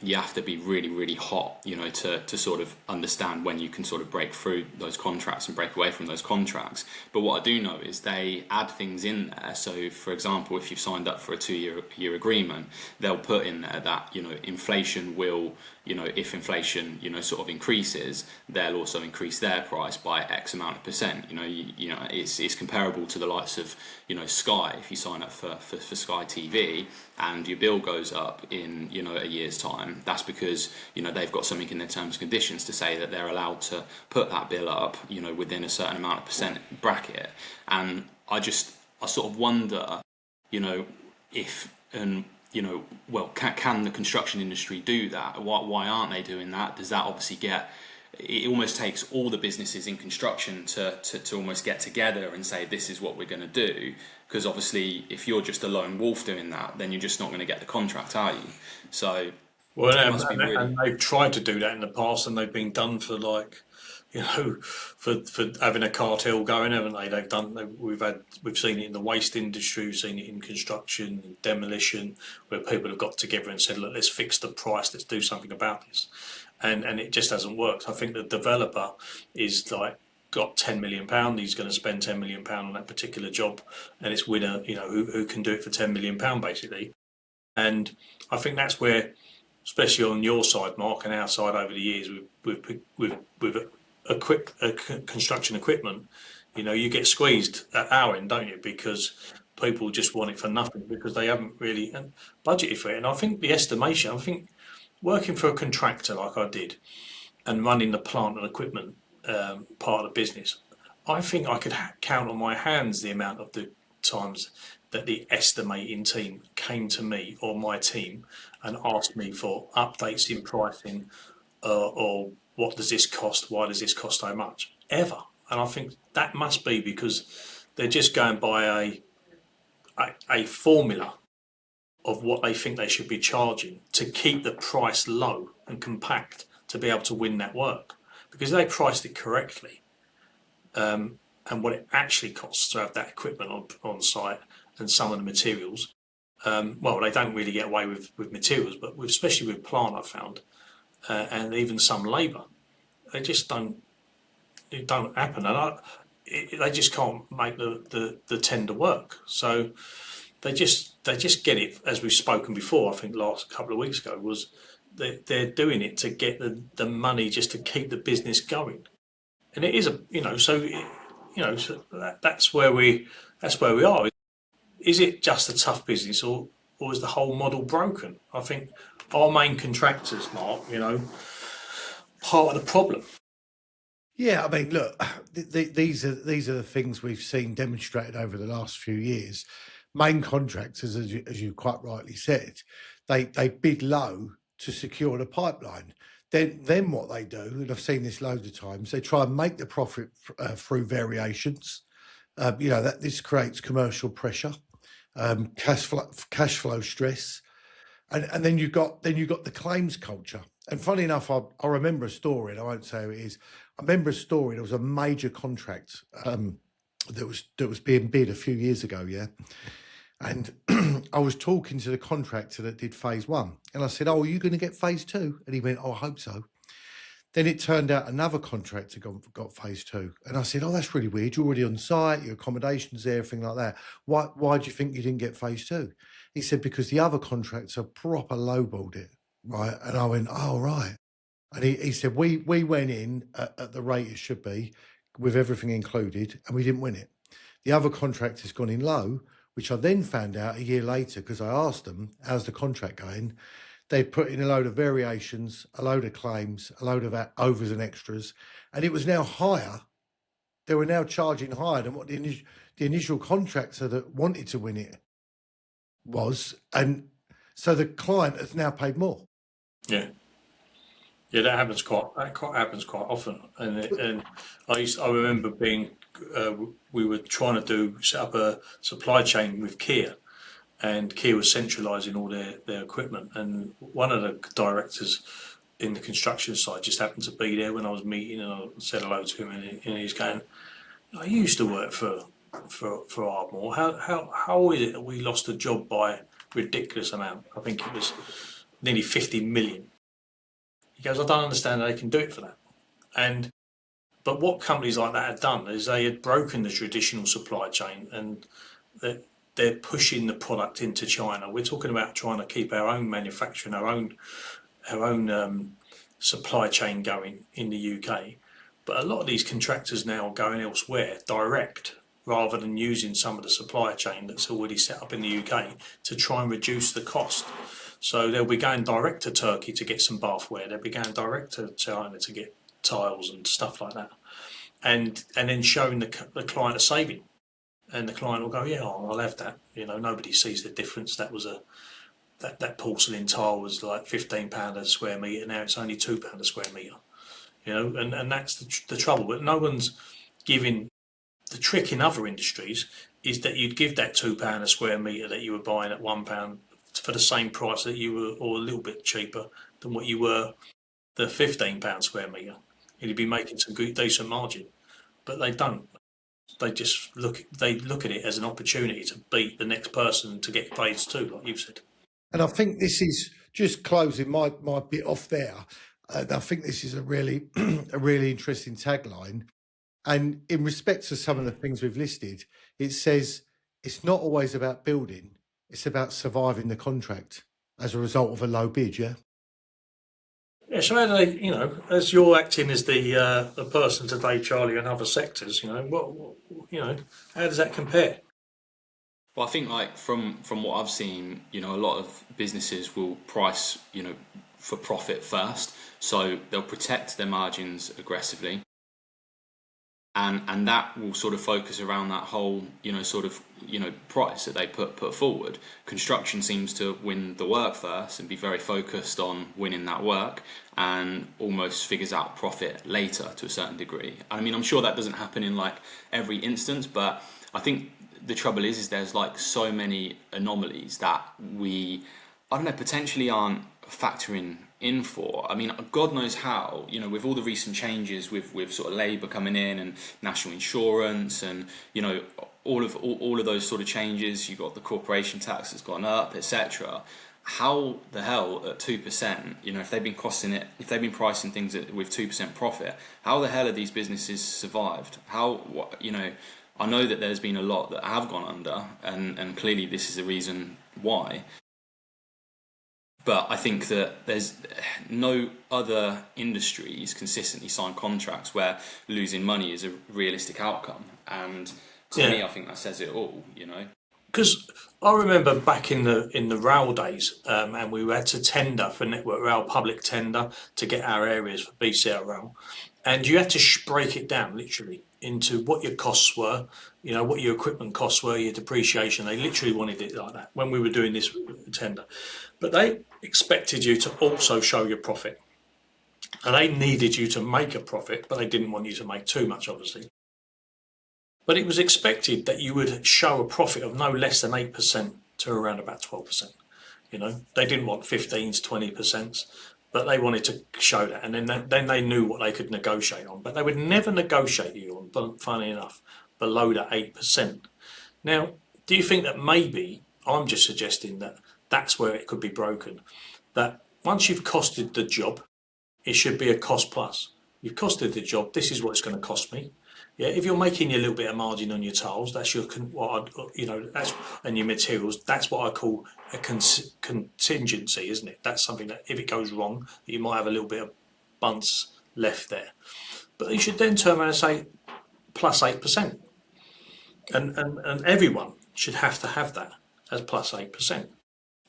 Speaker 3: You have to be really hot, you know, to sort of understand when you can sort of break through those contracts and break away from those contracts. But what I do know is they add things in there. So, for example, if you've signed up for a 2-year agreement, they'll put in there that, you know, inflation will, you know, if inflation, you know, sort of increases, they'll also increase their price by X amount of percent. You know, it's comparable to the likes of, you know, Sky. If you sign up for Sky TV and your bill goes up in, you know, a year's time, that's because, you know, they've got something in their terms and conditions to say that they're allowed to put that bill up, you know, within a certain amount of percent bracket. And I sort of wonder, you know, if and you know, well, can the construction industry do that? Why aren't they doing that? Does that obviously it almost takes all the businesses in construction to almost get together and say, this is what we're going to do. Because obviously, if you're just a lone wolf doing that, then you're just not going to get the contract, are you? So,
Speaker 4: well, and they've tried to do that in the past, and they've been done for, like, you know, for having a cartel going, haven't they? We've seen it in the waste industry, we've seen it in construction, demolition, where people have got together and said, look, let's fix the price, let's do something about this, and it just hasn't worked. I think the developer is like got £10 million, he's going to spend £10 million on that particular job, and it's winner, you know, who can do it for £10 million basically. And I think that's where, especially on your side, Mark, and our side over the years, with construction equipment, you know, you get squeezed at our end, don't you? Because people just want it for nothing because they haven't really budgeted for it. And I think the estimation, I think working for a contractor like I did and running the plant and equipment part of the business, I think I could count on my hands the amount of the times that the estimating team came to me or my team and asked me for updates in pricing, or what does this cost? Why does this cost so much? Ever. And I think that must be because they're just going by a formula of what they think they should be charging to keep the price low and compact to be able to win that work. Because they priced it correctly, and what it actually costs to have that equipment on site and some of the materials, well, they don't really get away with materials, but especially with plant, I found, and even some labour, they just don't. It don't happen, and they just can't make the tender work. So they just get it, as we've spoken before. I think last couple of weeks ago was they're doing it to get the money just to keep the business going, and it is so that's where we are. Is it just a tough business, or is the whole model broken? I think our main contractors, Mark, part of the problem.
Speaker 2: Yeah, I mean, look, these are the things we've seen demonstrated over the last few years. Main contractors, as you quite rightly said, they bid low to secure the pipeline. Then what they do, and I've seen this loads of times, they try and make the profit through variations. That this creates commercial pressure, cash flow stress, and then you've got the claims culture. And funny enough, I remember a story, and I won't say who it is. I remember a story. There was a major contract that was being bid a few years ago, yeah. And I was talking to the contractor that did phase one, and I said, "Oh, are you going to get phase two?" And he went, "Oh, I hope so." Then it turned out another contractor got phase two, and I said, "Oh, that's really weird. You're already on site, your accommodation's there, everything like that. Why do you think you didn't get phase two?" He said, "Because the other contractor proper lowballed it, right?" And I went, "Oh, right." And he said, "We went in at the rate it should be, with everything included, and we didn't win it. The other contractor's gone in low," which I then found out a year later because I asked them, "How's the contract going?" They put in a load of variations, a load of claims, a load of overs and extras, and it was now higher. They were now charging higher than what the initial contractor that wanted to win it was, and so the client has now paid more.
Speaker 4: Yeah. Yeah, that happens quite often, and I remember we were trying to set up a supply chain with Kia, and Kia was centralising all their equipment, and one of the directors in the construction side just happened to be there when I was meeting, and I said hello to him, and he's going, "I used to work for Ardmore. How is it that we lost a job by a ridiculous amount? I think it was nearly 50 million." He goes, "I don't understand how they can do it for that." But what companies like that had done is they had broken the traditional supply chain, and they're pushing the product into China. We're talking about trying to keep our own manufacturing, our own supply chain going in the UK. But a lot of these contractors now are going elsewhere, direct, rather than using some of the supply chain that's already set up in the UK to try and reduce the cost. So they'll be going direct to Turkey to get some bathware. They'll be going direct to China to get tiles and stuff like that, and then showing the client a saving, and the client will go, "Yeah, I'll have that." Nobody sees the difference. That porcelain tile was like £15 a square metre. Now it's only £2 a square metre. And that's the trouble. But no one's giving. The trick in other industries is that you'd give that £2 a square metre that you were buying at £1 for the same price that you were, or a little bit cheaper than what you were the £15 square metre. And you'd be making some good, decent margin. But they don't. They just look at it as an opportunity to beat the next person to get phase two, like you've said.
Speaker 2: And I think this is just closing my bit off there. I think this is a really interesting tagline. And in respect to some of the things we've listed, it says it's not always about building, it's about surviving the contract as a result of a low bid, yeah?
Speaker 4: Yeah, so how do they, as you're acting as the person today, Charlie, in other sectors, how does that compare?
Speaker 3: Well, I think like from what I've seen, a lot of businesses will price, for profit first. So they'll protect their margins aggressively. and that will sort of focus around that whole price that they put forward. Construction seems to win the work first and be very focused on winning that work, and almost figures out profit later to a certain degree. I mean, I'm sure that doesn't happen in like every instance, but I think the trouble is there's like so many anomalies that we, I don't know, potentially aren't factoring in for. I mean, God knows how, with all the recent changes with sort of Labour coming in and national insurance and, all of those sort of changes. You've got the corporation tax that's gone up, etc. How the hell at 2%, if they've been pricing things with 2% profit, how the hell have these businesses survived? I know that there's been a lot that have gone under, and clearly this is the reason why. But I think that there's no other industries consistently sign contracts where losing money is a realistic outcome. And to me, I think that says it all,
Speaker 4: Because I remember back in the rail days, and we had to tender for Network Rail, public tender, to get our areas for BCL Rail, and you had to break it down literally into what your costs were, what your equipment costs were, your depreciation. They literally wanted it like that when we were doing this tender, but they expected you to also show your profit, and they needed you to make a profit, but they didn't want you to make too much, obviously. But it was expected that you would show a profit of no less than 8% to around about 12%. They didn't want 15 to 20%, but they wanted to show that. And then they knew what they could negotiate on. But they would never negotiate you on, funny enough, below the 8%. Now, do you think that maybe, I'm just suggesting that that's where it could be broken, that once you've costed the job, it should be a cost plus. You've costed the job, this is what it's going to cost me. Yeah, if you're making a little bit of margin on your tiles, that's your and your materials. That's what I call a contingency, isn't it? That's something that if it goes wrong, you might have a little bit of bunts left there. But you should then turn around and say plus 8%, and everyone should have to have that as plus 8%.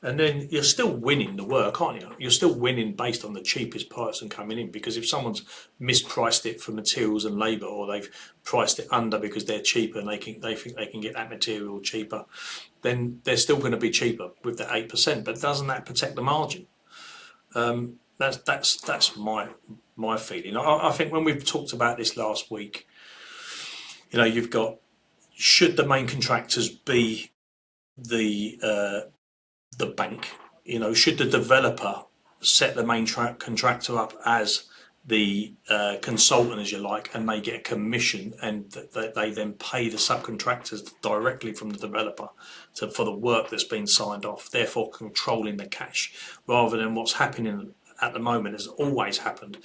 Speaker 4: And then you're still winning the work, aren't you? You're still winning based on the cheapest person coming in, because if someone's mispriced it for materials and labour, or they've priced it under because they're cheaper and they think they can get that material cheaper, then they're still going to be cheaper with the 8%. But doesn't that protect the margin? That's my feeling. I think when we've talked about this last week, you've got, should the main contractors be the bank? Should the developer set the main contractor up as the consultant, as you like, and they get a commission, and they then pay the subcontractors directly from the developer for the work that's been signed off, therefore controlling the cash, rather than what's happening at the moment has always happened.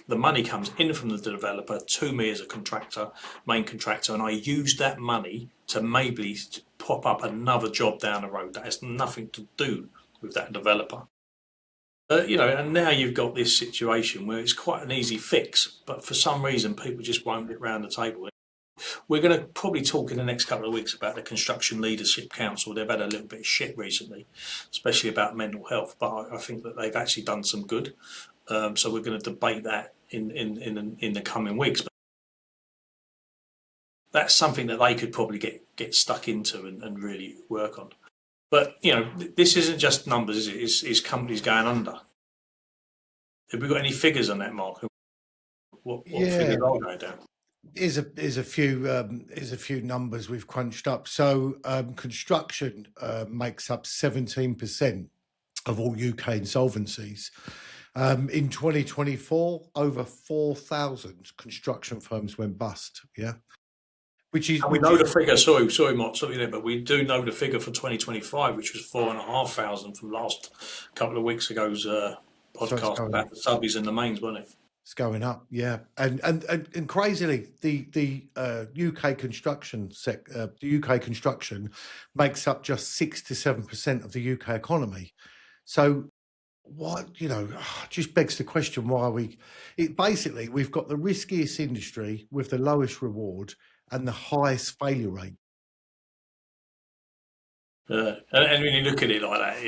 Speaker 4: The money comes in from the developer to me as a contractor, main contractor, and I use that money to maybe pop up another job down the road that has nothing to do with that developer. And now you've got this situation where it's quite an easy fix, but for some reason people just won't get round the table. We're going to probably talk in the next couple of weeks about the Construction Leadership Council. They've had a little bit of shit recently, especially about mental health, but I think that they've actually done some good. So we're going to debate that in the coming weeks. But that's something that they could probably get stuck into and really work on. But, this isn't just numbers, is it? It's companies going under. Have we got any figures on that, Mark? What figures are going down?
Speaker 2: Here's a few numbers we've crunched up. So construction makes up 17% of all UK insolvencies. In 2024, over 4,000 construction firms went bust. Yeah.
Speaker 4: We know the figure. Sorry, Mark. But we do know the figure for 2025, which was 4,500 from last couple of weeks ago's podcast about the subbies and the mains, wasn't it?
Speaker 2: It's going up, yeah, and crazily, the UK construction makes up just 6 to 7% of the UK economy. So, what just begs the question why we've got the riskiest industry with the lowest reward and the highest failure rate.
Speaker 4: And when you look at it like that,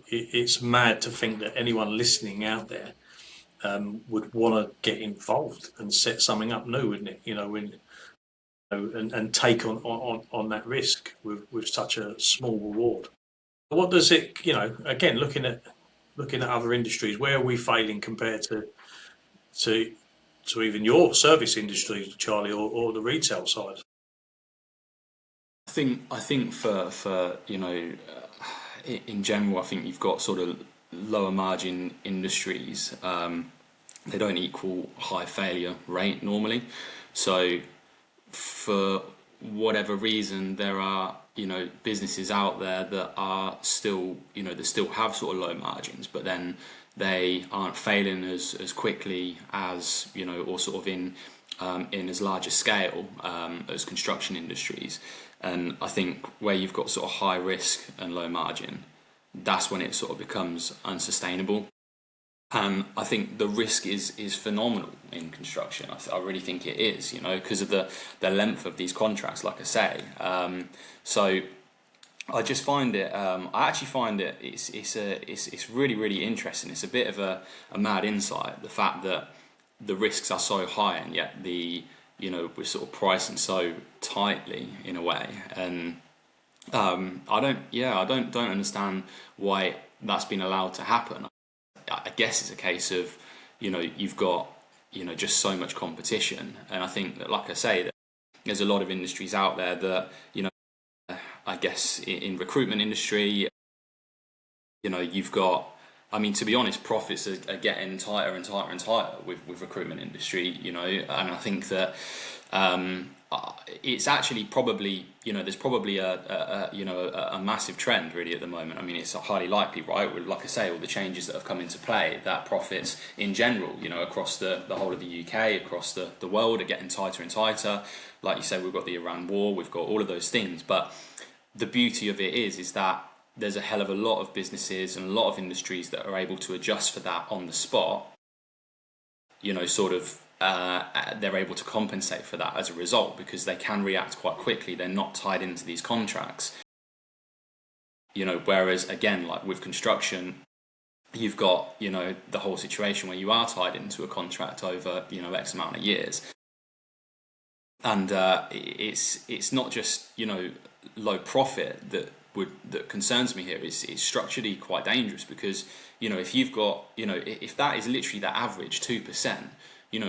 Speaker 4: it's mad to think that anyone listening out there would want to get involved and set something up new, wouldn't it? and take on that risk with such a small reward. What does it, again, looking at other industries, where are we failing compared to even your service industry, Charlie, or the retail side?
Speaker 3: I think for in general, I think you've got sort of lower margin industries. They don't equal high failure rate normally. So for whatever reason, there are businesses out there that are still that still have sort of low margins, but then they aren't failing as quickly as or sort of in as large a scale as construction industries. And I think where you've got sort of high risk and low margin, that's when it sort of becomes unsustainable. And I think the risk is phenomenal in construction. I really think it is, because of the length of these contracts, like I say. So I just find it. I actually find it. It's really, really interesting. It's a bit of a mad insight, the fact that the risks are so high, and yet we're sort of pricing so tightly in a way. And I don't understand why that's been allowed to happen. I guess it's a case of, you've got, just so much competition. And I think that, like I say, that there's a lot of industries out there that, I guess in recruitment industry, you've got, to be honest, profits are getting tighter and tighter and tighter with recruitment industry, and I think that it's actually probably, there's probably a massive trend really at the moment. It's highly likely, right? Like I say, all the changes that have come into play, that profits in general, across the whole of the UK, across the world, are getting tighter and tighter. Like you say, we've got the Iran war, we've got all of those things. But the beauty of it is that there's a hell of a lot of businesses and a lot of industries that are able to adjust for that on the spot, they're able to compensate for that as a result, because they can react quite quickly. They're not tied into these contracts. Whereas again, like with construction, you've got, the whole situation where you are tied into a contract over, X amount of years. And it's not just, low profit that concerns me here. It's structurally quite dangerous, because, if you've got, if that is literally that average 2%,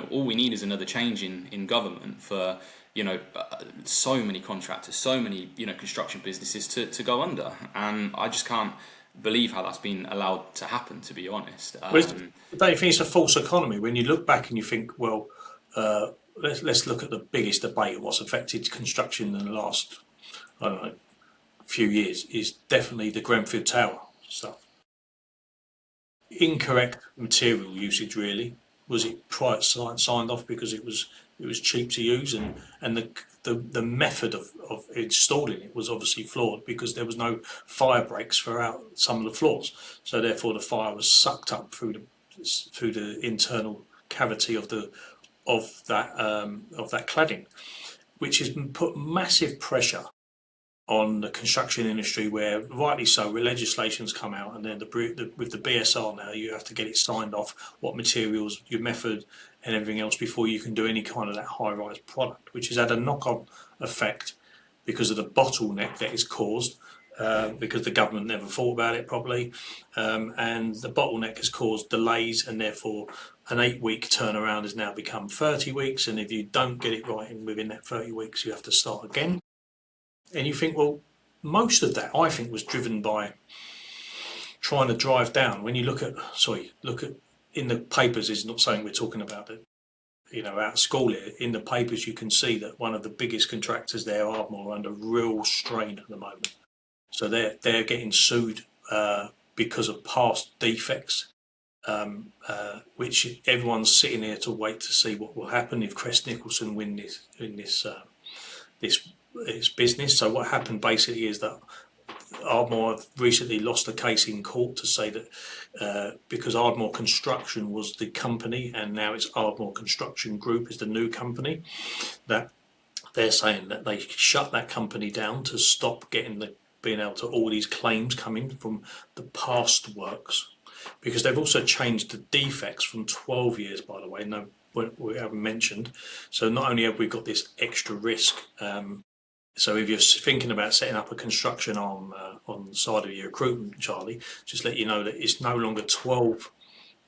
Speaker 3: all we need is another change in government for, so many contractors, so many, construction businesses to go under. And I just can't believe how that's been allowed to happen, to be honest.
Speaker 4: Don't you think it's a false economy when you look back and you think, well, let's look at the biggest debate of what's affected construction in the last, I don't know, few years, is definitely the Grenfell Tower stuff. Incorrect material usage, really. Was it signed off because it was cheap to use, and the method of installing it was obviously flawed, because there was no fire breaks throughout some of the floors, so therefore the fire was sucked up through the internal cavity of that cladding, which has put massive pressure on the construction industry, where rightly so, legislation's come out, and then with the BSR now, you have to get it signed off, what materials, your method and everything else, before you can do any kind of that high-rise product, which has had a knock-on effect because of the bottleneck that is caused, because the government never thought about it properly, and the bottleneck has caused delays, and therefore an 8-week turnaround has now become 30 weeks, and if you don't get it right within that 30 weeks, you have to start again. And you think, well, most of that, I think, was driven by trying to drive down. When you look at in the papers, is not saying we're talking about it, out of school here. In the papers, you can see that one of the biggest contractors there, Ardmore, are under real strain at the moment. So they're getting sued because of past defects, which everyone's sitting here to wait to see what will happen if Crest Nicholson win this business. So what happened basically is that Ardmore have recently lost a case in court to say that because Ardmore Construction was the company, and now it's Ardmore Construction Group is the new company, that they're saying that they shut that company down to stop being able to all these claims coming from the past works, because they've also changed the defects from 12 years, by the way. No, we haven't mentioned. So not only have we got this extra risk, so if you're thinking about setting up a construction arm on the side of your recruitment, Charlie, just let you know that it's no longer 12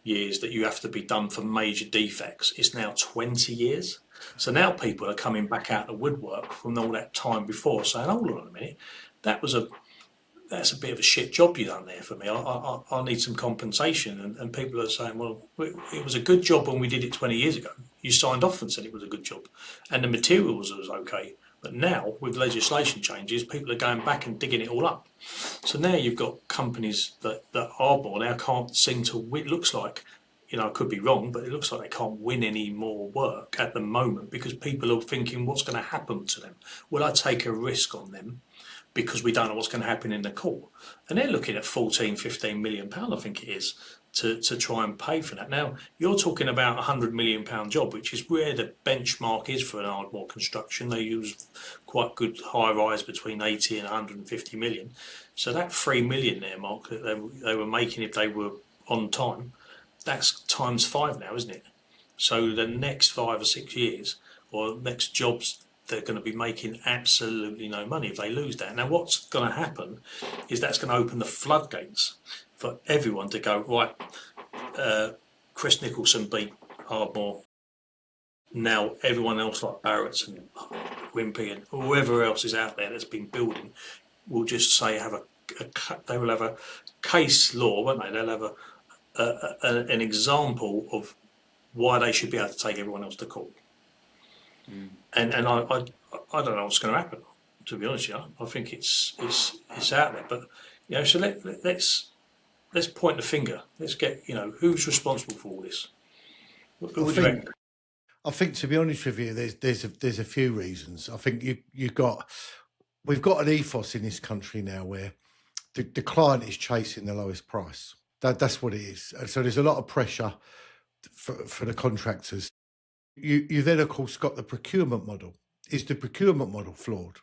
Speaker 4: years that you have to be done for major defects. It's now 20 years. So now people are coming back out of the woodwork from all that time before, saying, "Hold on a minute, that's a bit of a shit job you done there for me. I need some compensation." And people are saying, "Well, it was a good job when we did it 20 years ago. You signed off and said it was a good job, and the materials was okay. But now, with legislation changes, people are going back and digging it all up. So now you've got companies that are born now can't seem to. It looks like, I could be wrong, but it looks like they can't win any more work at the moment because people are thinking, what's going to happen to them? Will I take a risk on them? Because we don't know what's going to happen in the court. And they're looking at 14, 15 million pound, I think it is, to try and pay for that. Now, you're talking about a £100 million job, which is where the benchmark is for an Ardmore construction. They use quite good high rise between 80 and 150 million. So that 3 million there, Mark, that they were making if they were on time, that's times 5 now, isn't it? So the next 5 or 6 years, or next jobs, they're going to be making absolutely no money if they lose that. Now, what's going to happen is that's going to open the floodgates for everyone to go, right, Chris Nicholson beat Ardmore. Now everyone else like Barrett's and Wimpy and whoever else is out there that's been building will just say they will have a case law, won't they? They'll have an example of why they should be able to take everyone else to court. And I don't know what's going to happen, to be honest with you. I think it's out there, but so let's point the finger. Let's get who's responsible for all this.
Speaker 2: I think to be honest with you, there's a few reasons. I think we've got an ethos in this country now where the client is chasing the lowest price. That's what it is. And so there's a lot of pressure for the contractors. You then, of course, got the procurement model. Is the procurement model flawed?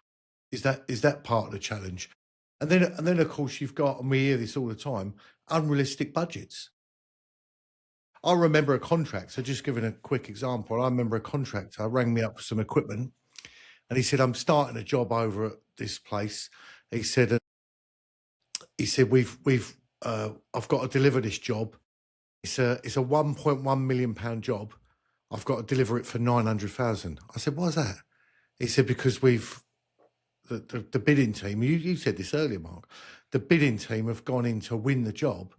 Speaker 2: Is that part of the challenge? And then, of course, you've got, and we hear this all the time, unrealistic budgets. I remember a contractor, just giving a quick example, I remember a contractor rang me up for some equipment, and he said, "I'm starting a job over at this place." He said, I've got to deliver this job. It's a £1.1 million job. I've got to deliver it for 900,000. I said, "Why's that?" He said, "Because the bidding team, you said this earlier, Mark, the bidding team have gone in to win the job.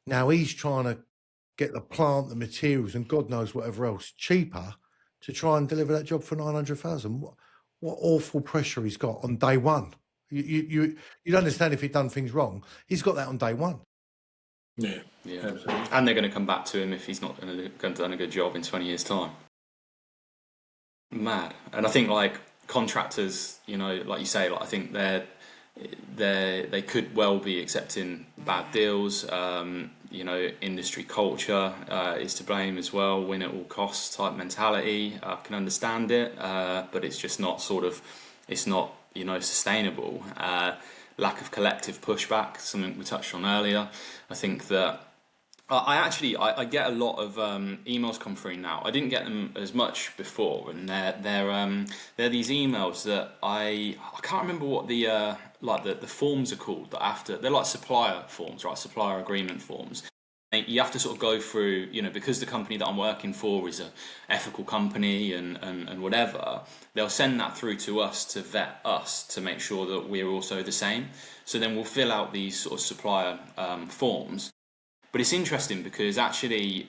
Speaker 2: Now he's trying to get the plant, the materials, and God knows whatever else cheaper to try and deliver that job for 900,000. What awful pressure he's got on day one. You'd understand if he'd done things wrong. He's got that on day one.
Speaker 3: Yeah. Absolutely. And they're going to come back to him if he's not going to done a good job in 20 years' time. Mad. And I think contractors, like you say, I think they could well be accepting bad deals. Industry culture is to blame as well. Win at all costs type mentality. I can understand it, but it's just not sustainable. Lack of collective pushback, something we touched on earlier. I think that I get a lot of emails come through now. I didn't get them as much before, and they're these emails that I can't remember what the forms are called. They're like supplier forms, right? Supplier agreement forms. And you have to sort of go through, because the company that I'm working for is a ethical company and whatever. They'll send that through to us to vet us to make sure that we're also the same. So then we'll fill out these sort of supplier forms. But it's interesting because actually,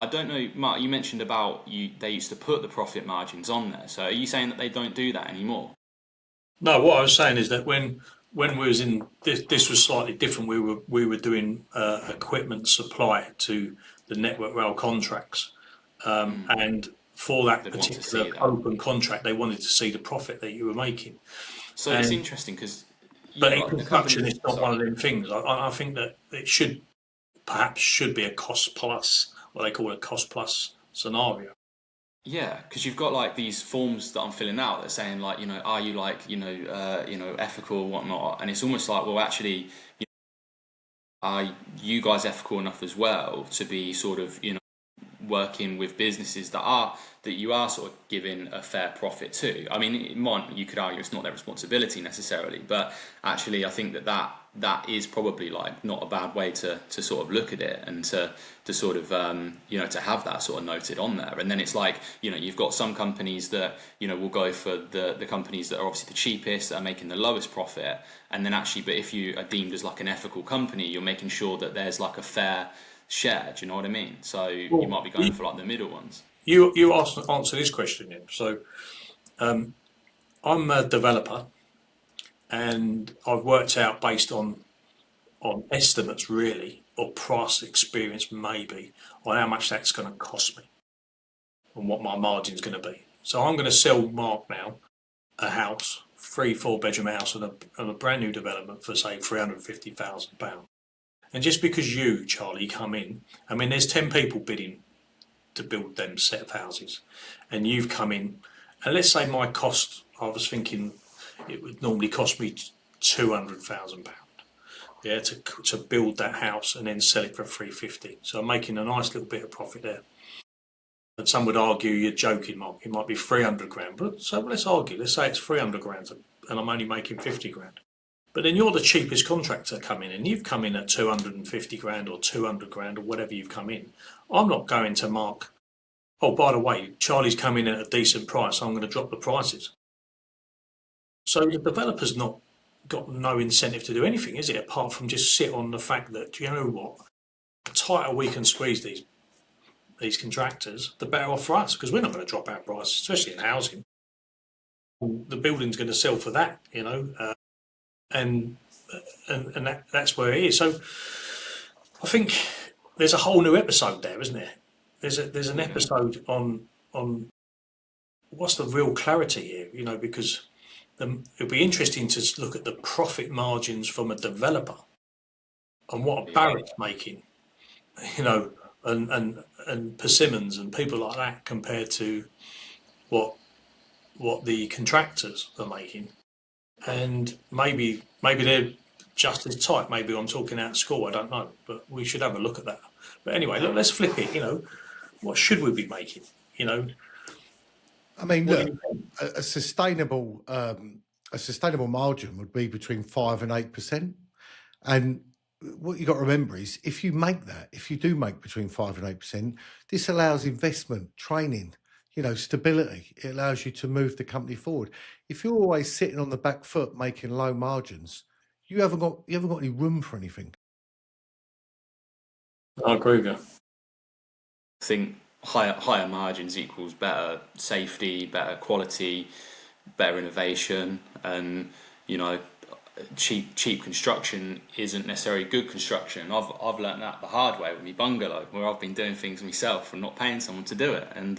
Speaker 3: I don't know, Mark, you mentioned about they used to put the profit margins on there. So are you saying that they don't do that anymore?
Speaker 4: No, what I was saying is that when we was in this was slightly different. We were doing equipment supply to the Network Rail contracts, and for that particular open contract, they wanted to see the profit that you were making.
Speaker 3: So it's interesting because,
Speaker 4: but in construction, it's not one of them things. I think that it should be a cost plus, what they call a cost plus scenario.
Speaker 3: Yeah, because you've got these forms that I'm filling out that saying are you ethical or whatnot, and it's almost like, well, actually, are you guys ethical enough as well to be sort of working with businesses that you are sort of giving a fair profit to. I mean, you could argue it's not their responsibility necessarily, but actually I think that is probably like not a bad way to sort of look at it, and to sort of to have that sort of noted on there. And then it's like, you've got some companies that will go for the companies that are obviously the cheapest, that are making the lowest profit, and then actually, but if you are deemed as like an ethical company, you're making sure that there's like a fair share. Do you know what I mean? So you might be going for like the middle ones.
Speaker 4: You answer this question then. So I'm a developer, and I've worked out based on estimates really, or price experience maybe, on how much that's going to cost me and what my margin's going to be. So I'm going to sell Mark now a house, 3-4 bedroom house on a brand new development for say £350,000. And just because you, Charlie, come in, I mean, there's 10 people bidding to build them set of houses, and you've come in, and let's say my cost, I was thinking it would normally cost me £200,000, yeah, to build that house and then sell it for 350. So I'm making a nice little bit of profit there. And some would argue you're joking, Mark. It might be 300 grand, but so let's argue. Let's say it's 300 grand, and I'm only making 50 grand. But then you're the cheapest contractor coming in. You've come in at 250 grand or 200 grand or whatever you've come in. I'm not going to Mark, oh, by the way, Charlie's come in at a decent price, so I'm going to drop the prices. So the developer's not got no incentive to do anything, is it? Apart from just sit on the fact that, you know what, the tighter we can squeeze these contractors, the better off for us, because we're not going to drop our prices, especially in housing. The building's going to sell for that, and that's where it is. So I think there's a whole new episode there, isn't there? There's an episode on what's the real clarity here, because it'll be interesting to look at the profit margins from a developer and what a Barrett's making, and Persimmons and people like that compared to what the contractors are making. And maybe they're just as tight. Maybe I'm talking out of school, I don't know, but we should have a look at that. But anyway, look, let's flip it. What should we be making?
Speaker 2: I mean, look, a sustainable margin would be between 5 and 8%. And what you got to remember is, if you do make between 5 and 8%, this allows investment, training, stability. It allows you to move the company forward. If you're always sitting on the back foot making low margins, you haven't got any room for anything.
Speaker 4: I agree with you.
Speaker 3: I think higher margins equals better safety, better quality, better innovation, and cheap construction isn't necessarily good construction. I've learned that the hard way with my bungalow, where I've been doing things myself and not paying someone to do it, and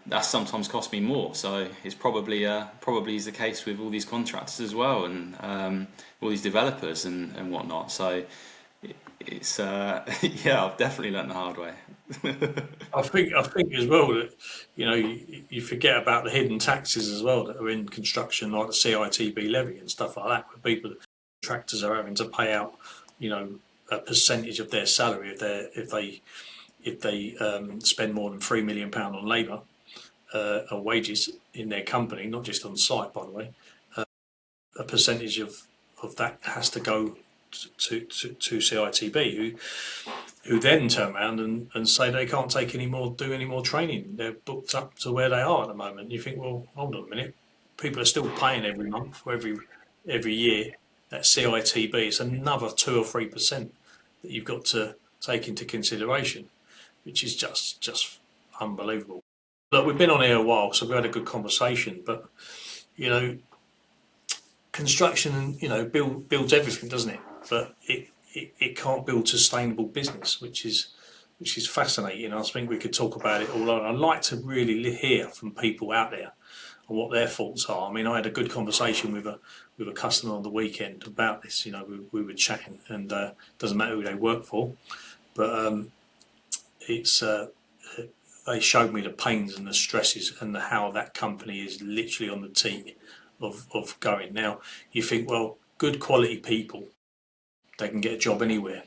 Speaker 3: that's sometimes cost me more. So it's probably is the case with all these contractors as well, and all these developers and whatnot. So it's I've definitely learned the hard way.
Speaker 4: I think as well that you forget about the hidden taxes as well that are in construction, like the CITB levy and stuff like that, where contractors are having to pay out a percentage of their salary if they spend more than £3 million on labour or wages in their company, not just on site, by the way. A percentage of that has to go to CITB, who then turn around and say they can't do any more training. They're booked up to where they are at the moment. You think, well, hold on a minute. People are still paying every month or every year at CITB. It's another 2 or 3% that you've got to take into consideration, which is just unbelievable. Look, we've been on here a while, so we've had a good conversation, but construction builds everything, doesn't it? But it can't build sustainable business, which is fascinating. I think we could talk about it all on. I'd like to really hear from people out there on what their thoughts are. I mean, I had a good conversation with a customer on the weekend about this. We were chatting, and doesn't matter who they work for, but they showed me the pains and the stresses and how that company is literally on the tee of going. Now, you think, well, good quality people, they can get a job anywhere.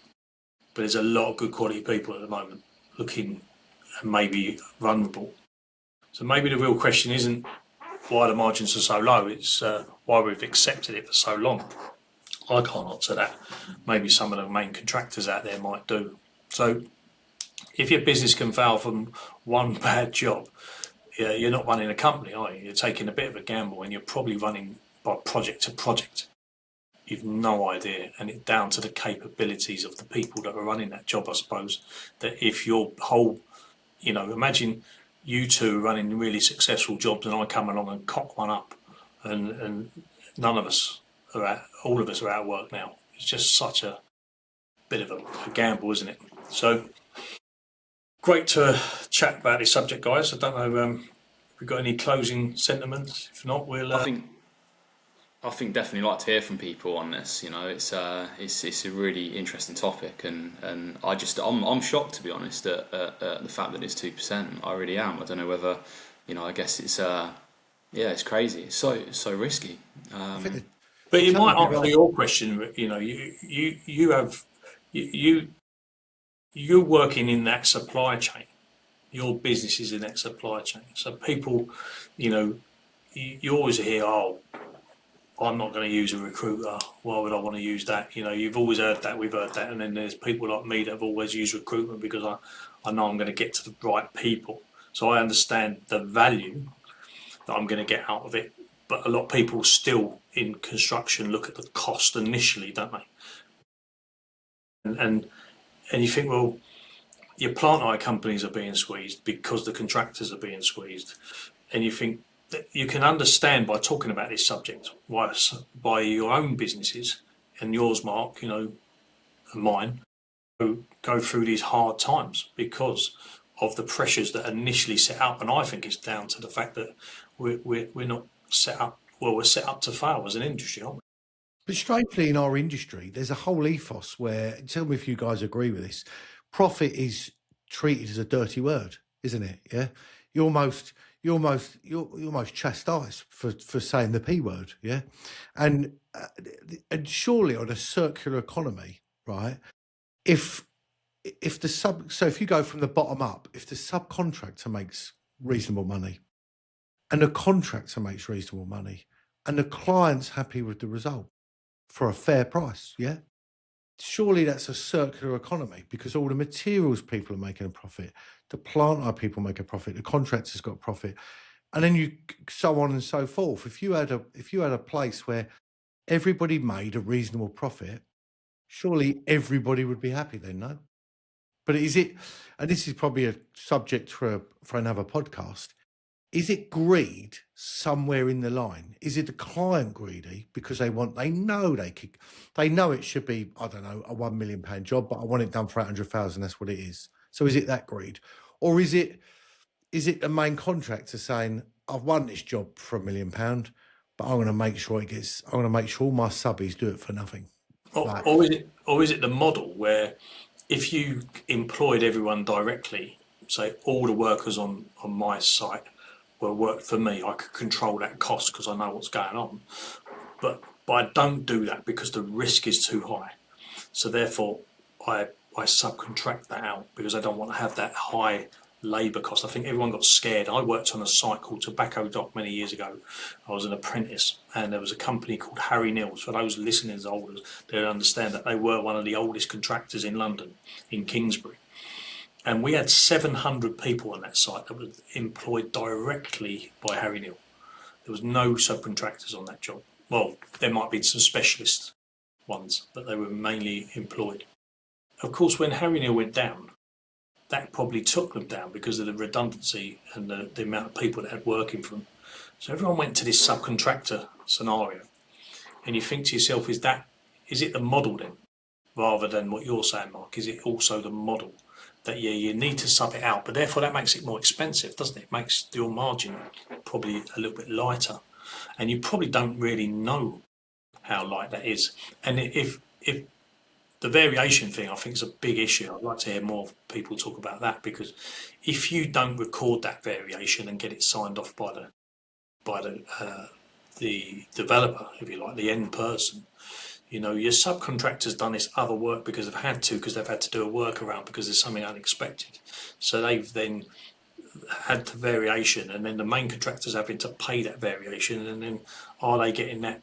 Speaker 4: But there's a lot of good quality people at the moment looking maybe vulnerable. So maybe the real question isn't why the margins are so low, it's why we've accepted it for so long. I can't answer that. Maybe some of the main contractors out there might do. So if your business can fail from one bad job, you're not running a company, are you? You're taking a bit of a gamble, and you're probably running by project to project. You've no idea, and it's down to the capabilities of the people that are running that job, I suppose. That if your whole, imagine you two running really successful jobs, and I come along and cock one up, and none of us all of us are out of work now. It's just such a bit of a gamble, isn't it? So great to chat about this subject, guys. I don't know if we've got any closing sentiments. If not, we'll.
Speaker 3: I think definitely like to hear from people on this. It's a really interesting topic, and I'm shocked, to be honest, at the fact that it's 2%. I really am. I don't know whether, I guess it's it's crazy. It's so risky.
Speaker 4: But it might answer your question. You're working in that supply chain. Your business is in that supply chain. So people, you always hear, "Oh, I'm not going to use a recruiter. Why would I want to use that?" You've always heard that. We've heard that. And then there's people like me that have always used recruitment because I know I'm going to get to the right people. So I understand the value that I'm going to get out of it. But a lot of people still in construction look at the cost initially, don't they? And you think, well, your plant hire companies are being squeezed because the contractors are being squeezed. And you think that you can understand by talking about this subject why your own businesses, and yours, Mark, and mine, go through these hard times because of the pressures that initially set up. And I think it's down to the fact that we're not set up. Well, we're set up to fail as an industry, aren't we?
Speaker 2: But strangely, in our industry, there's a whole ethos where, tell me if you guys agree with this, profit is treated as a dirty word, isn't it? Yeah, you're almost chastised for saying the P word. Yeah, and surely on a circular economy, right? If if you go from the bottom up, if the subcontractor makes reasonable money, and the contractor makes reasonable money, and the client's happy with the result for a fair price, yeah, surely that's a circular economy because all the materials people are making a profit, the plant hire people make a profit, the contractor's got a profit, and then you so on and so forth. If you had a place where everybody made a reasonable profit, surely everybody would be happy then, no? But is it, and this is probably a subject for another podcast, is it greed somewhere in the line? Is it the client greedy because they know it should be, I don't know, a £1 million job, but I want it done for 800,000. That's what it is. So is it that greed, or is it the main contractor saying, I've won this job for £1 million, but I'm going to make sure all my subbies do it for nothing?
Speaker 4: Or is it the model where if you employed everyone directly, say all the workers on my site will work for me, I could control that cost because I know what's going on. But I don't do that because the risk is too high. So therefore, I subcontract that out because I don't want to have that high labour cost. I think everyone got scared. I worked on a site called Tobacco Dock many years ago. I was an apprentice, and there was a company called Harry Nils. For those listening as older, they'll understand that they were one of the oldest contractors in London, in Kingsbury. And we had 700 people on that site that were employed directly by Harry Nils. There was no subcontractors on that job. Well, there might be some specialist ones, but they were mainly employed. Of course, when Harry Nils went down, that probably took them down because of the redundancy and the amount of people that had working for them. So everyone went to this subcontractor scenario. And you think to yourself, is it the model then? Rather than what you're saying, Mark, is it also the model that, you need to sub it out, but therefore that makes it more expensive, doesn't it? It makes your margin probably a little bit lighter. And you probably don't really know how light that is. And if the variation thing, I think, is a big issue. I'd like to hear more people talk about that, because if you don't record that variation and get it signed off by the developer, if you like, the end person, You know, your subcontractors done this other work because they've had to do a workaround because there's something unexpected. So they've then had the variation, and then the main contractor's having to pay that variation, and then are they getting that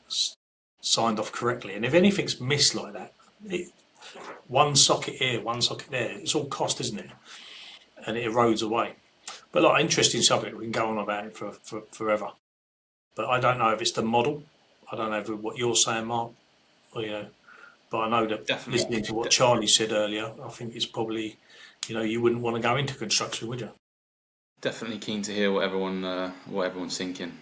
Speaker 4: signed off correctly? And if anything's missed like that, one socket here, one socket there, it's all cost, isn't it? And it erodes away. But like, interesting subject, we can go on about it for forever. But I don't know if it's the model. I don't know if what you're saying, Mark, or, you know, but I know that
Speaker 3: Definitely.
Speaker 4: listening to what Charlie said earlier, I think it's probably, you know, you wouldn't want to go into construction, would you?
Speaker 3: Definitely keen to hear what everyone's thinking.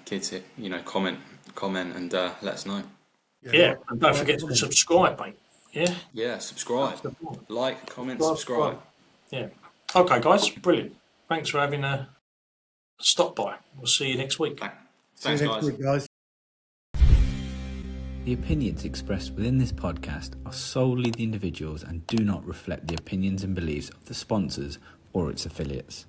Speaker 3: Kids, you know, comment, and let us know.
Speaker 4: Yeah, and don't forget to subscribe, mate. Yeah.
Speaker 3: Yeah, subscribe, like, comment, subscribe.
Speaker 4: Yeah. Okay, guys, brilliant. Thanks for having a stop by. We'll see you next week.
Speaker 3: Thanks,
Speaker 2: See you next
Speaker 3: guys.
Speaker 2: week, guys.
Speaker 5: The opinions expressed within this podcast are solely the individuals and do not reflect the opinions and beliefs of the sponsors or its affiliates.